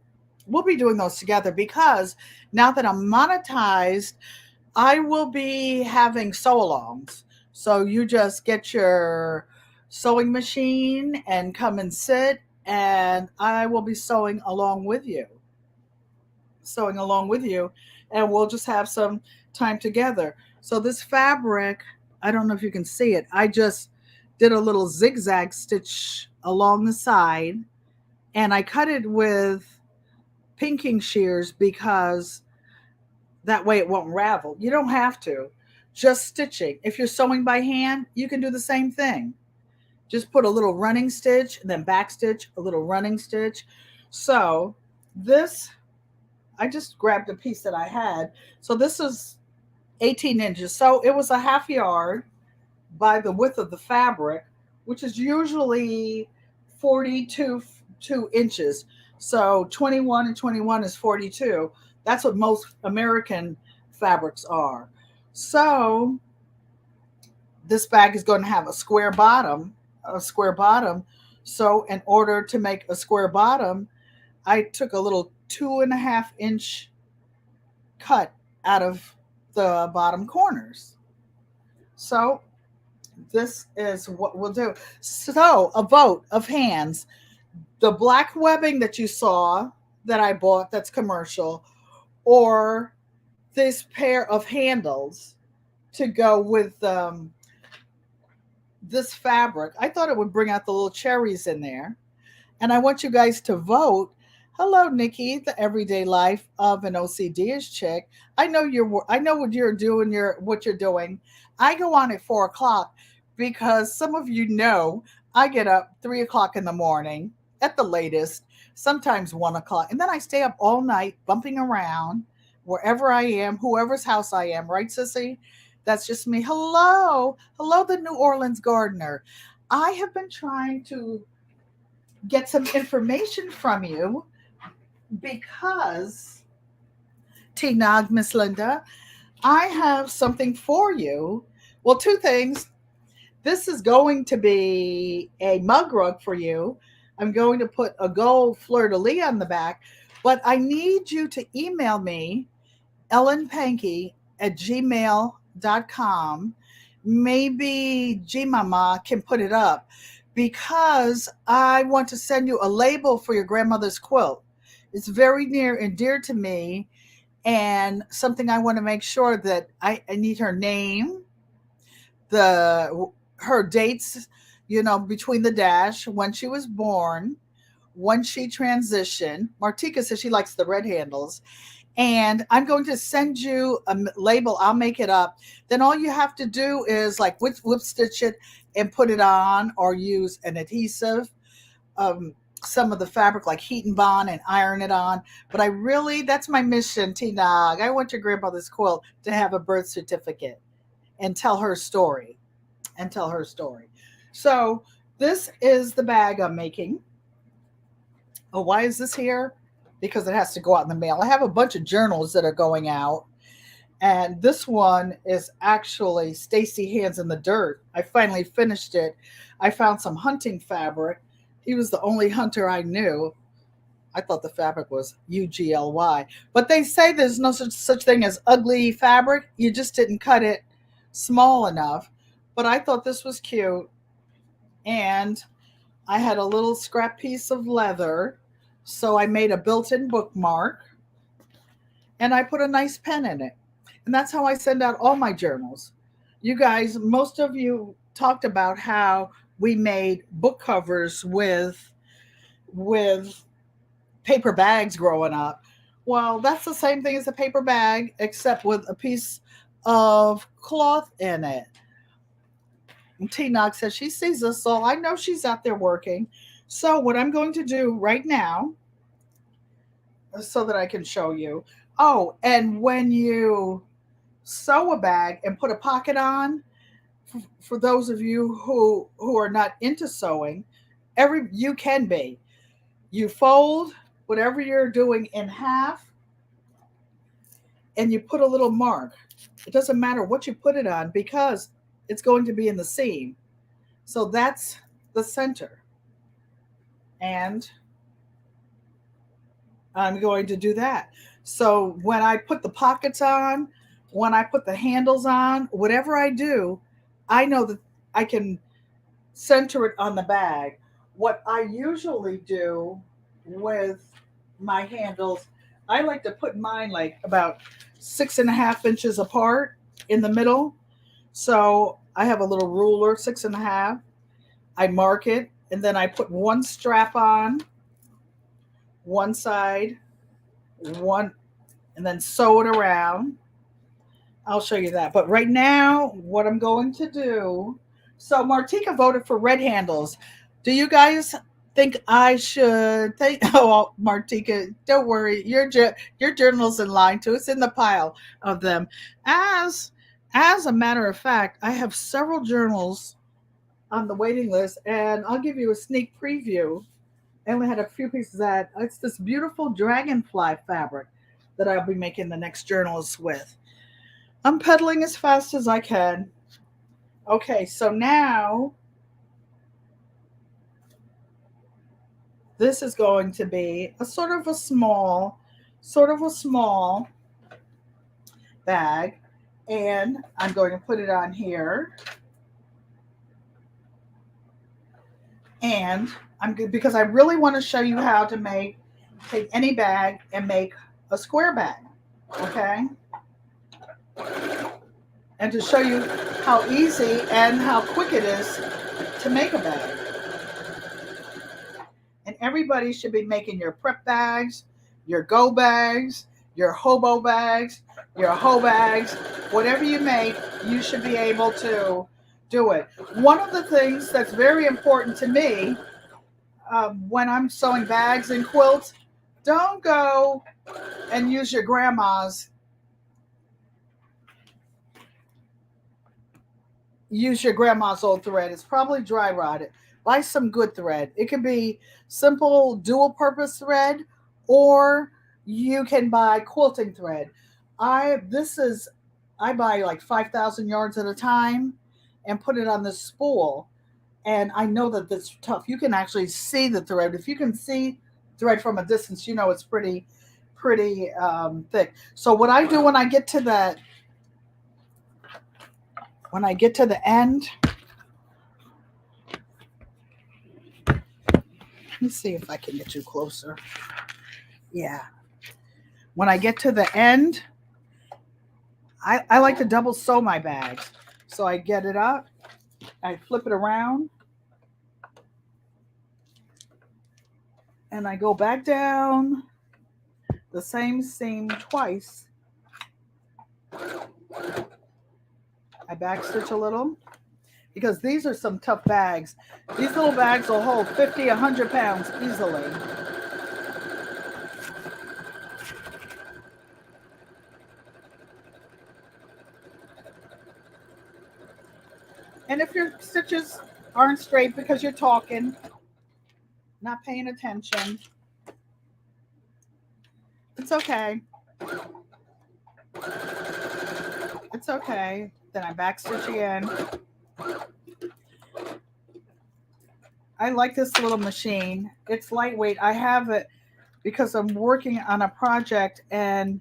We'll be doing those together because now that I'm monetized, I will be having sew-alongs. So you just get your sewing machine and come and sit, and I will be sewing along with you, and we'll just have some time together. So this fabric, I don't know if you can see it. I just did a little zigzag stitch along the side, and I cut it with pinking shears because that way it won't ravel. You don't have to. Just stitching. If you're sewing by hand, you can do the same thing. Just put a little running stitch and then back stitch, a little running stitch. So this, I just grabbed a piece that I had. So this is 18 inches. So it was a half yard by the width of the fabric, which is usually 42 2 inches. So 21 and 21 is 42. That's what most American fabrics are. So this bag is going to have a square bottom, a square bottom. So in order to make a square bottom, I took a little 2.5 inch cut out of the bottom corners. So this is what we'll do. So a vote of hands. The black webbing that you saw that I bought that's commercial, or this pair of handles to go with this fabric. I thought it would bring out the little cherries in there. And I want you guys to vote. Hello, Nikki, the everyday life of an OCD-ish chick. I know what you're doing. What you're doing. I go on at 4 o'clock because some of you know I get up 3 o'clock in the morning at the latest, sometimes 1 o'clock, and then I stay up all night bumping around wherever I am, whoever's house I am. Right, sissy? That's just me. Hello, hello, the New Orleans gardener. I have been trying to get some information from you because, Tignog, Miss Linda, I have something for you. Well, two things. This is going to be a mug rug for you. I'm going to put a gold fleur de lis on the back, but I need you to email me, ellenpanky at gmail.com. Maybe Gmama can put it up because I want to send you a label for your grandmother's quilt. It's very near and dear to me, and something I want to make sure that I need her name, her dates, between the dash, when she was born, when she transitioned. Martika says she likes the red handles. And I'm going to send you a label. I'll make it up. Then all you have to do is like whip stitch it and put it on, or use an adhesive, some of the fabric like heat and bond, and iron it on. But that's my mission, T-Nog. I want your grandmother's quilt to have a birth certificate and tell her story. So this is the bag I'm making. Oh, why is this here? Because it has to go out in the mail. I have a bunch of journals that are going out. And this one is actually Stacy Hands in the Dirt. I finally finished it. I found some hunting fabric. He was the only hunter I knew. I thought the fabric was UGLY. But they say there's no such thing as ugly fabric. You just didn't cut it small enough. But I thought this was cute. And I had a little scrap piece of leather. So I made a built-in bookmark. And I put a nice pen in it. And that's how I send out all my journals. You guys, most of you talked about how we made book covers with paper bags growing up. Well, that's the same thing as a paper bag, except with a piece of cloth in it. T-Nog says she sees us, so I know she's out there working. So what I'm going to do right now, so that I can show you. Oh, and when you sew a bag and put a pocket on, for those of you who are not into sewing, you can be. You fold whatever you're doing in half, and you put a little mark. It doesn't matter what you put it on because it's going to be in the seam. So that's the center. And I'm going to do that. So when I put the pockets on, when I put the handles on, whatever I do, I know that I can center it on the bag. What I usually do with my handles, I like to put mine like about 6.5 inches apart in the middle. So I have a little ruler, 6.5. I mark it, and then I put one strap on one side one, and then sew it around. I'll show you that. But right now, what I'm going to do. So Martika voted for red handles. Do you guys think I should think? Oh, Martika, don't worry. Your journal's in line too. It's in the pile of them. As as a matter of fact, I have several journals on the waiting list, and I'll give you a sneak preview. I only had a few pieces of that. It's this beautiful dragonfly fabric that I'll be making the next journals with. I'm pedaling as fast as I can. Okay, so now this is going to be a sort of a small bag, and I'm going to put it on here. And I'm good because I really want to show you how to take any bag and make a square bag. Okay? And to show you how easy and how quick it is to make a bag. And everybody should be making your prep bags, your go bags, your hobo bags, your hoe bags, whatever you make, you should be able to do it. One of the things that's very important to me when I'm sewing bags and quilts, don't go and use your grandma's old thread. It's probably dry rotted. Buy some good thread. It can be simple dual purpose thread, or you can buy quilting thread. I buy like 5,000 yards at a time and put it on this spool, and I know that that's tough. You can actually see the thread. If you can see thread from a distance, you know it's pretty thick. So what I do when I get to the end, let me see if I can get you closer. Yeah. When I get to the end, I like to double sew my bags. So I get it up, I flip it around, and I go back down the same seam twice. I backstitch a little because these are some tough bags. These little bags will hold 50, 100 pounds easily. And if your stitches aren't straight because you're talking, not paying attention, it's okay. It's okay. Then I backstitch again. I like this little machine. It's lightweight. I have it because I'm working on a project, and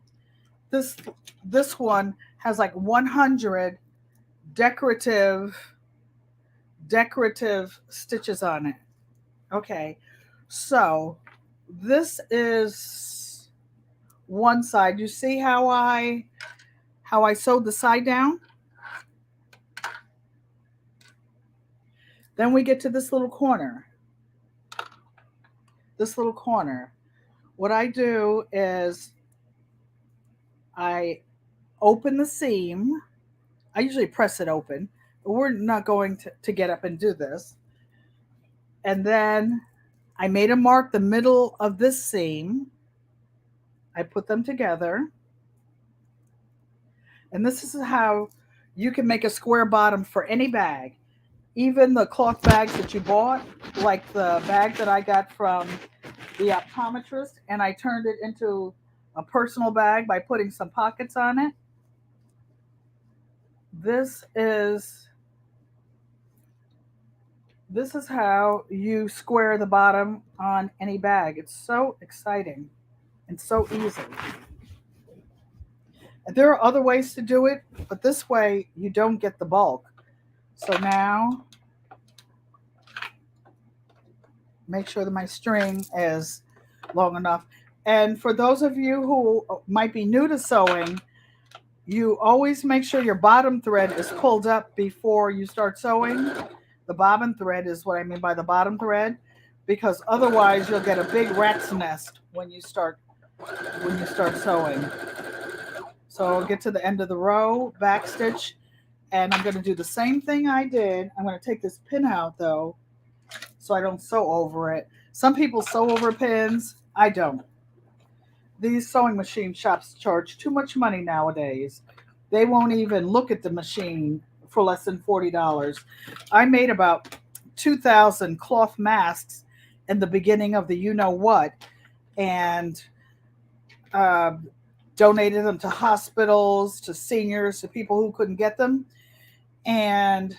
this this one has like 100 decorative stitches on it. Okay. So, this is one side. You see how I sewed the side down? Then we get to this little corner. This little corner. What I do is I open the seam. I usually press it open, but we're not going to get up and do this. And then I made a mark the middle of this seam. I put them together. And this is how you can make a square bottom for any bag. Even the cloth bags that you bought, like the bag that I got from the optometrist, and I turned it into a personal bag by putting some pockets on it. This is how you square the bottom on any bag. It's so exciting and so easy. And there are other ways to do it, but this way you don't get the bulk. So now, make sure that my string is long enough. And for those of you who might be new to sewing, you always make sure your bottom thread is pulled up before you start sewing. The bobbin thread is what I mean by the bottom thread, because otherwise you'll get a big rat's nest when you start when you start sewing. So I'll get to the end of the row, back stitch, and I'm going to do the same thing I did. I'm going to take this pin out though, so I don't sew over it. Some people sew over pins. I don't. These sewing machine shops charge too much money nowadays. They won't even look at the machine for less than $40. I made about 2,000 cloth masks in the beginning of the you know what, and uh, donated them to hospitals, to seniors, to people who couldn't get them. And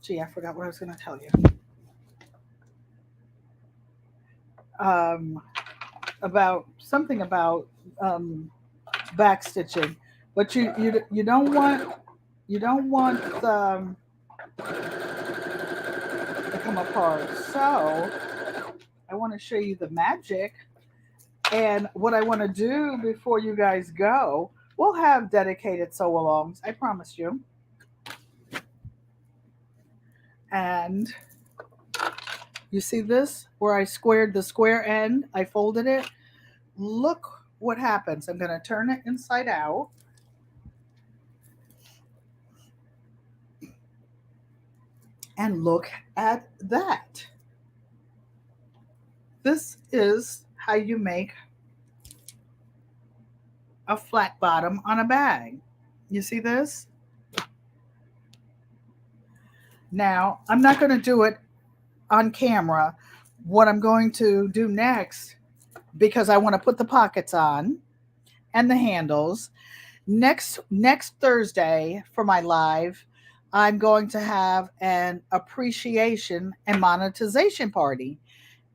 gee, I forgot what I was going to tell you. Um, about something about back stitching, but you don't want to come apart. So I want to show you the magic. And what I want to do before you guys go, we'll have dedicated sew alongs, I promise you. And you see this where I squared the square end, I folded it. Look what happens. I'm going to turn it inside out. And look at that. This is how you make a flat bottom on a bag. You see this? Now, I'm not going to do it on camera. What I'm going to do next, because I want to put the pockets on and the handles, next Thursday for my live, I'm going to have an appreciation and monetization party.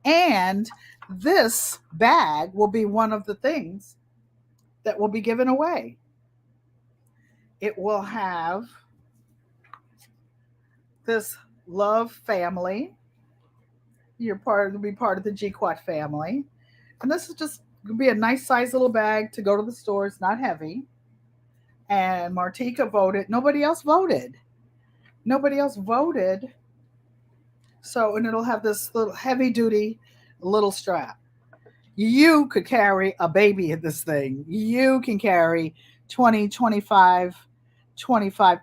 And this bag will be one of the things that will be given away. It will have this love family. You'll be part of the GQUAT family. And this is just going to be a nice size little bag to go to the store. It's not heavy. And Martika voted. Nobody else voted. Nobody else voted. So, and it'll have this little heavy duty little strap. You could carry a baby in this thing. You can carry 20, 25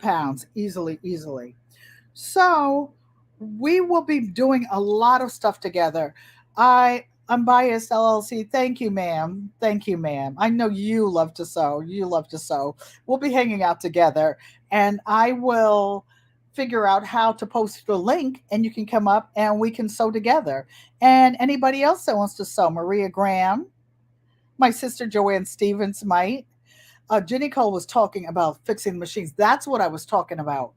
pounds easily, easily. So we will be doing a lot of stuff together. Unbiased LLC. Thank you, ma'am. Thank you, ma'am. I know you love to sew. You love to sew. We'll be hanging out together, and I will figure out how to post the link, and you can come up and we can sew together. And anybody else that wants to sew, Maria Graham, my sister Joanne Stevens might. Jenny Cole was talking about fixing machines. That's what I was talking about.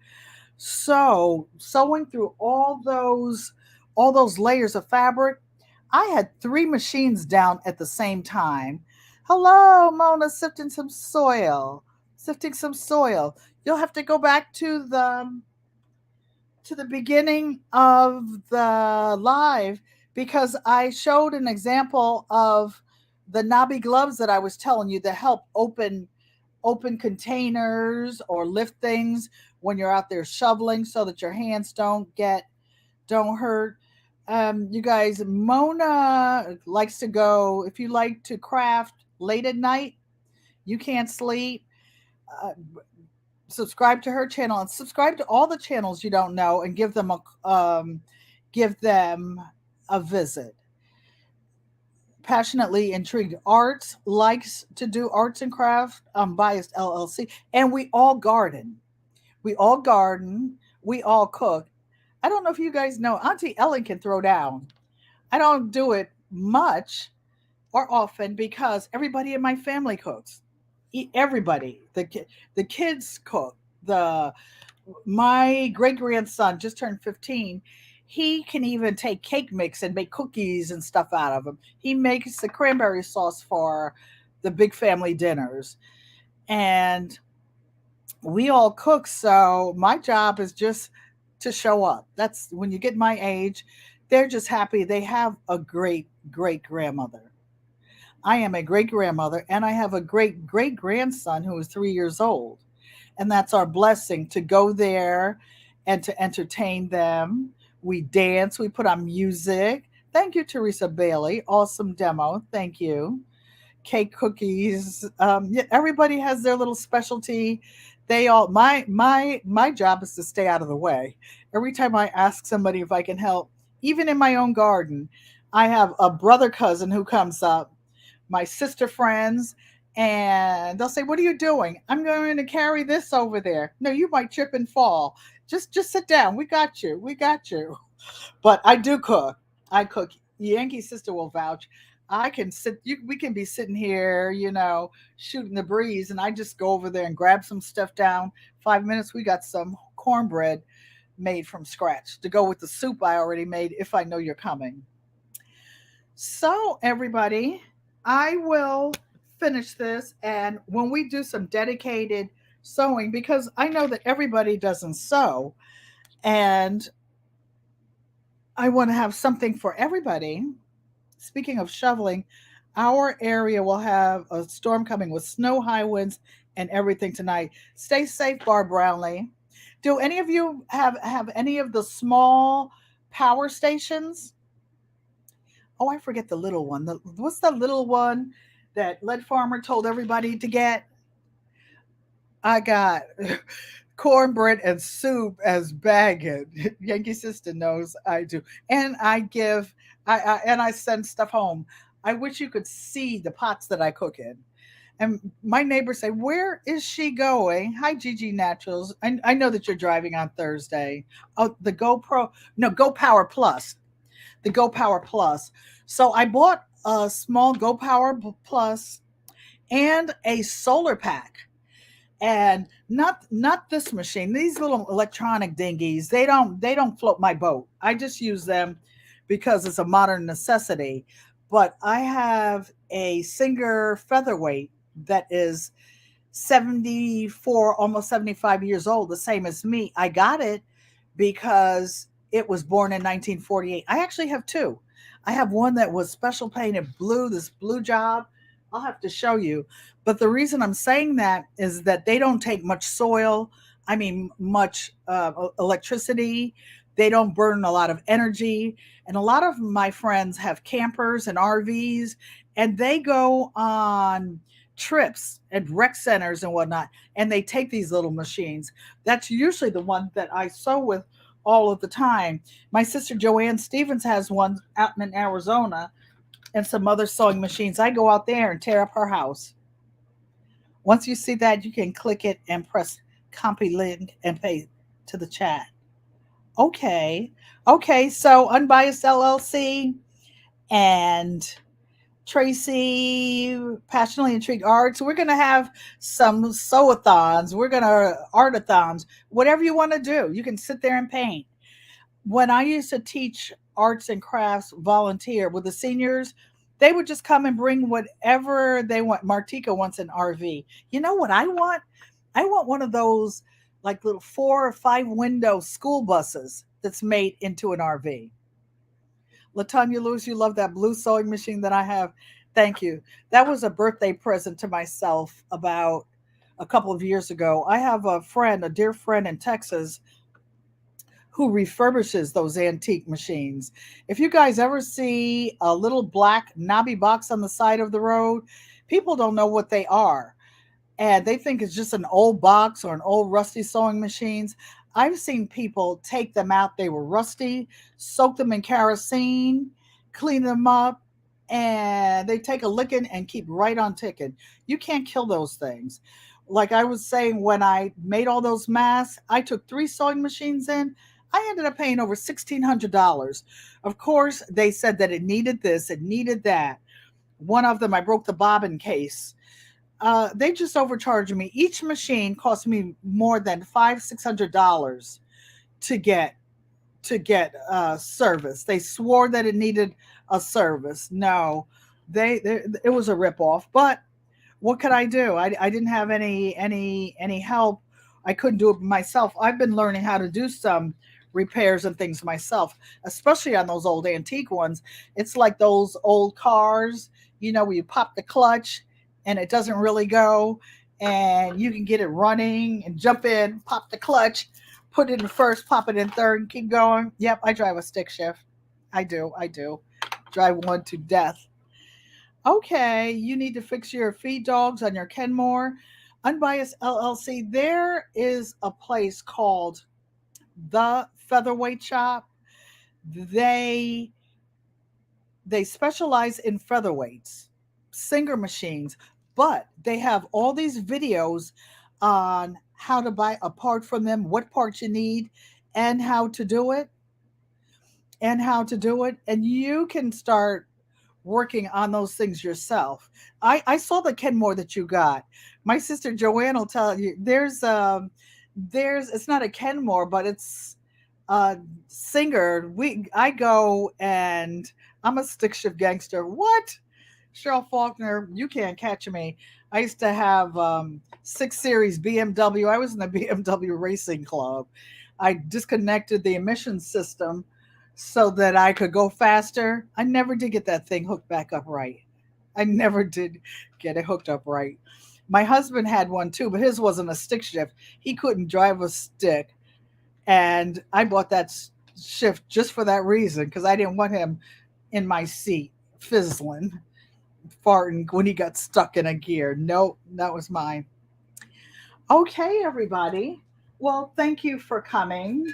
So sewing through all those layers of fabric, I had 3 machines down at the same time. Hello, Mona, sifting some soil. Sifting some soil. You'll have to go back to the beginning of the live because I showed an example of the knobby gloves that I was telling you that help open containers or lift things when you're out there shoveling so that your hands don't hurt. You guys, Mona likes to go, if you like to craft late at night, you can't sleep, uh, subscribe to her channel and subscribe to all the channels you don't know and give them a visit. Passionately intrigued arts, likes to do arts and craft, Biased LLC, and we all garden. We all garden. We all cook. I don't know if you guys know, Auntie Ellen can throw down. I don't do it much or often because everybody in my family cooks. Everybody, the kids cook. The My great grandson just turned 15. He can even take cake mix and make cookies and stuff out of them. He makes the cranberry sauce for the big family dinners. And we all cook. So my job is just to show up. That's when you get my age, they're just happy they have a great grandmother. I am a great grandmother and I have a great grandson who is 3 years old. And that's our blessing to go there and to entertain them. We dance, we put on music. Thank you, Teresa Bailey. Awesome demo. Thank you. Cake, cookies. Yeah, everybody has their little specialty. They all my job is to stay out of the way. Every time I ask somebody if I can help, even in my own garden, I have a brother cousin who comes up, my sister friends, and they'll say, "What are you doing?" "I'm going to carry this over there." "No, you might trip and fall. Just sit down. We got you. We got you." But I do cook. I cook. Yankee sister will vouch. I can sit. We can be sitting here, shooting the breeze, and I just go over there and grab some stuff down. 5 minutes, we got some cornbread made from scratch to go with the soup I already made. If I know you're coming, so everybody, I will finish this, and when we do some dedicated sewing, because I know that everybody doesn't sew, and I want to have something for everybody. Speaking of shoveling, our area will have a storm coming with snow, high winds, and everything tonight. Stay safe, Barb Brownlee. Do any of you have any of the small power stations? Oh, I forget the little one. What's the little one that Lead Farmer told everybody to get? I got cornbread and soup as baggage. Yankee Sister knows I do, and I give, and I send stuff home. I wish you could see the pots that I cook in. And my neighbors say, "Where is she going?" Hi, Gigi Naturals. I know that you're driving on Thursday. Oh, the GoPro, no, Go Power Plus, the Go Power Plus. So I bought a small Go Power Plus and a solar pack, and not this machine. These little electronic dinghies, they don't float my boat. I just use them because it's a modern necessity. But I have a Singer featherweight that is 74, almost 75 years old, the same as me. I got it because it was born in 1948. I actually have two. I have one that was special painted blue, this blue job. I'll have to show you. But the reason I'm saying that is that they don't take much soil, I mean, much electricity. They don't burn a lot of energy. And a lot of my friends have campers and RVs, and they go on trips and rec centers and whatnot, and they take these little machines. That's usually the one that I sew with all of the time. My sister Joanne Stevens has one out in Arizona, and some other sewing machines. I go out there and tear up her house. Once you see that, you can click it and press copy link and paste to the chat. Okay. Okay, so Unbiased LLC and Tracy, Passionately Intrigued Arts. We're going to have some sew-a-thons. We're going to art-a-thons. Whatever you want to do, you can sit there and paint. When I used to teach arts and crafts volunteer with the seniors, they would just come and bring whatever they want. Martika wants an RV. You know what I want? I want one of those like little 4 or 5 window school buses that's made into an RV. Latanya Lewis, you love that blue sewing machine that I have. Thank you. That was a birthday present to myself about a couple of years ago. I have a friend, a dear friend in Texas, who refurbishes those antique machines. If you guys ever see a little black knobby box on the side of the road, people don't know what they are, and they think it's just an old box or an old rusty sewing machines. I've seen people take them out. They were rusty, soak them in kerosene, clean them up, and they take a licking and keep right on ticking. You can't kill those things. Like I was saying, when I made all those masks, I took 3 sewing machines in. I ended up paying over $1,600. Of course, they said that it needed this, it needed that. One of them, I broke the bobbin case. They just overcharged me. Each machine cost me more than $500-600 to get service. They swore that it needed a service. No, they it was a ripoff. But what could I do? I didn't have any help. I couldn't do it myself. I've been learning how to do some repairs and things myself, especially on those old antique ones. It's like those old cars, where you pop the clutch and it doesn't really go, and you can get it running and jump in, pop the clutch, put it in first, pop it in third, and keep going. Yep, I drive a stick shift. I do. drive one to death. Okay, you need to fix your feed dogs on your Kenmore. Unbiased LLC. There is a place called the Featherweight Shop. They they specialize in featherweights, Singer machines, but they have all these videos on how to buy a part from them, what parts you need, and how to do it, and you can start working on those things yourself. I saw the Kenmore that you got. My sister Joanne will tell you there's it's not a Kenmore, but it's a Singer. I go and I'm a stick shift gangster. What? Cheryl Faulkner, you can't catch me. I used to have 6 Series BMW. I was in the BMW Racing Club. I disconnected the emission system so that I could go faster. I never did get that thing hooked back up right. I never did get it hooked up right. My husband had one too, but his wasn't a stick shift. He couldn't drive a stick. And I bought that shift just for that reason because I didn't want him in my seat fizzling, farting when he got stuck in a gear. Nope, that was mine. Okay, everybody. Well, thank you for coming.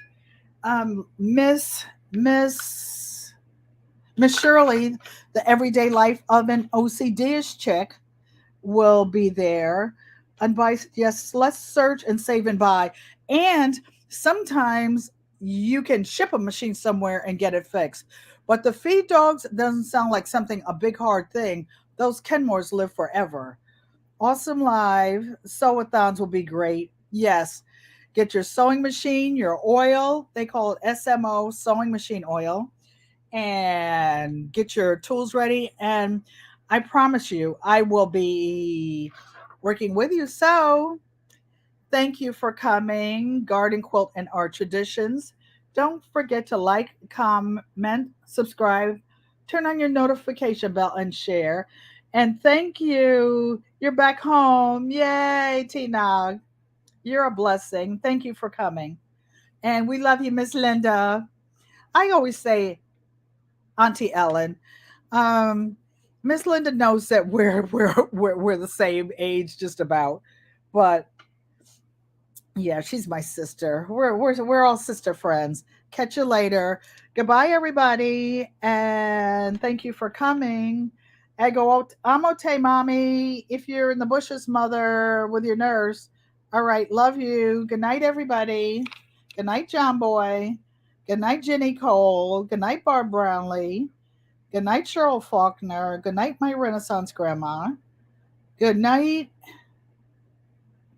Miss Shirley, the Everyday Life Oven OCD-ish chick, will be there. Advice, yes, let's search and save and buy. And sometimes you can ship a machine somewhere and get it fixed. But the feed dogs doesn't sound like something a big hard thing. Those Kenmores live forever. Awesome live. Sew-a-thons will be great. Yes. Get your sewing machine, your oil. They call it SMO, sewing machine oil, and get your tools ready. And I promise you, I will be working with you. So thank you for coming, Garden Quilt and Art Traditions. Don't forget to like, comment, subscribe, turn on your notification bell, and share. And thank you. You're back home. Yay, Tina. You're a blessing. Thank you for coming. And we love you, Miss Linda. I always say Auntie Ellen. Um, Miss Linda knows that we're the same age, just about. But yeah, she's my sister. We're all sister friends. Catch you later. Goodbye, everybody, and thank you for coming. Ego amote, mommy. If you're in the bushes, mother, with your nurse. All right, love you. Good night, everybody. Good night, John Boy. Good night, Jenny Cole. Good night, Barb Brownlee. Good night, Cheryl Faulkner. Good night, my Renaissance grandma. Good night,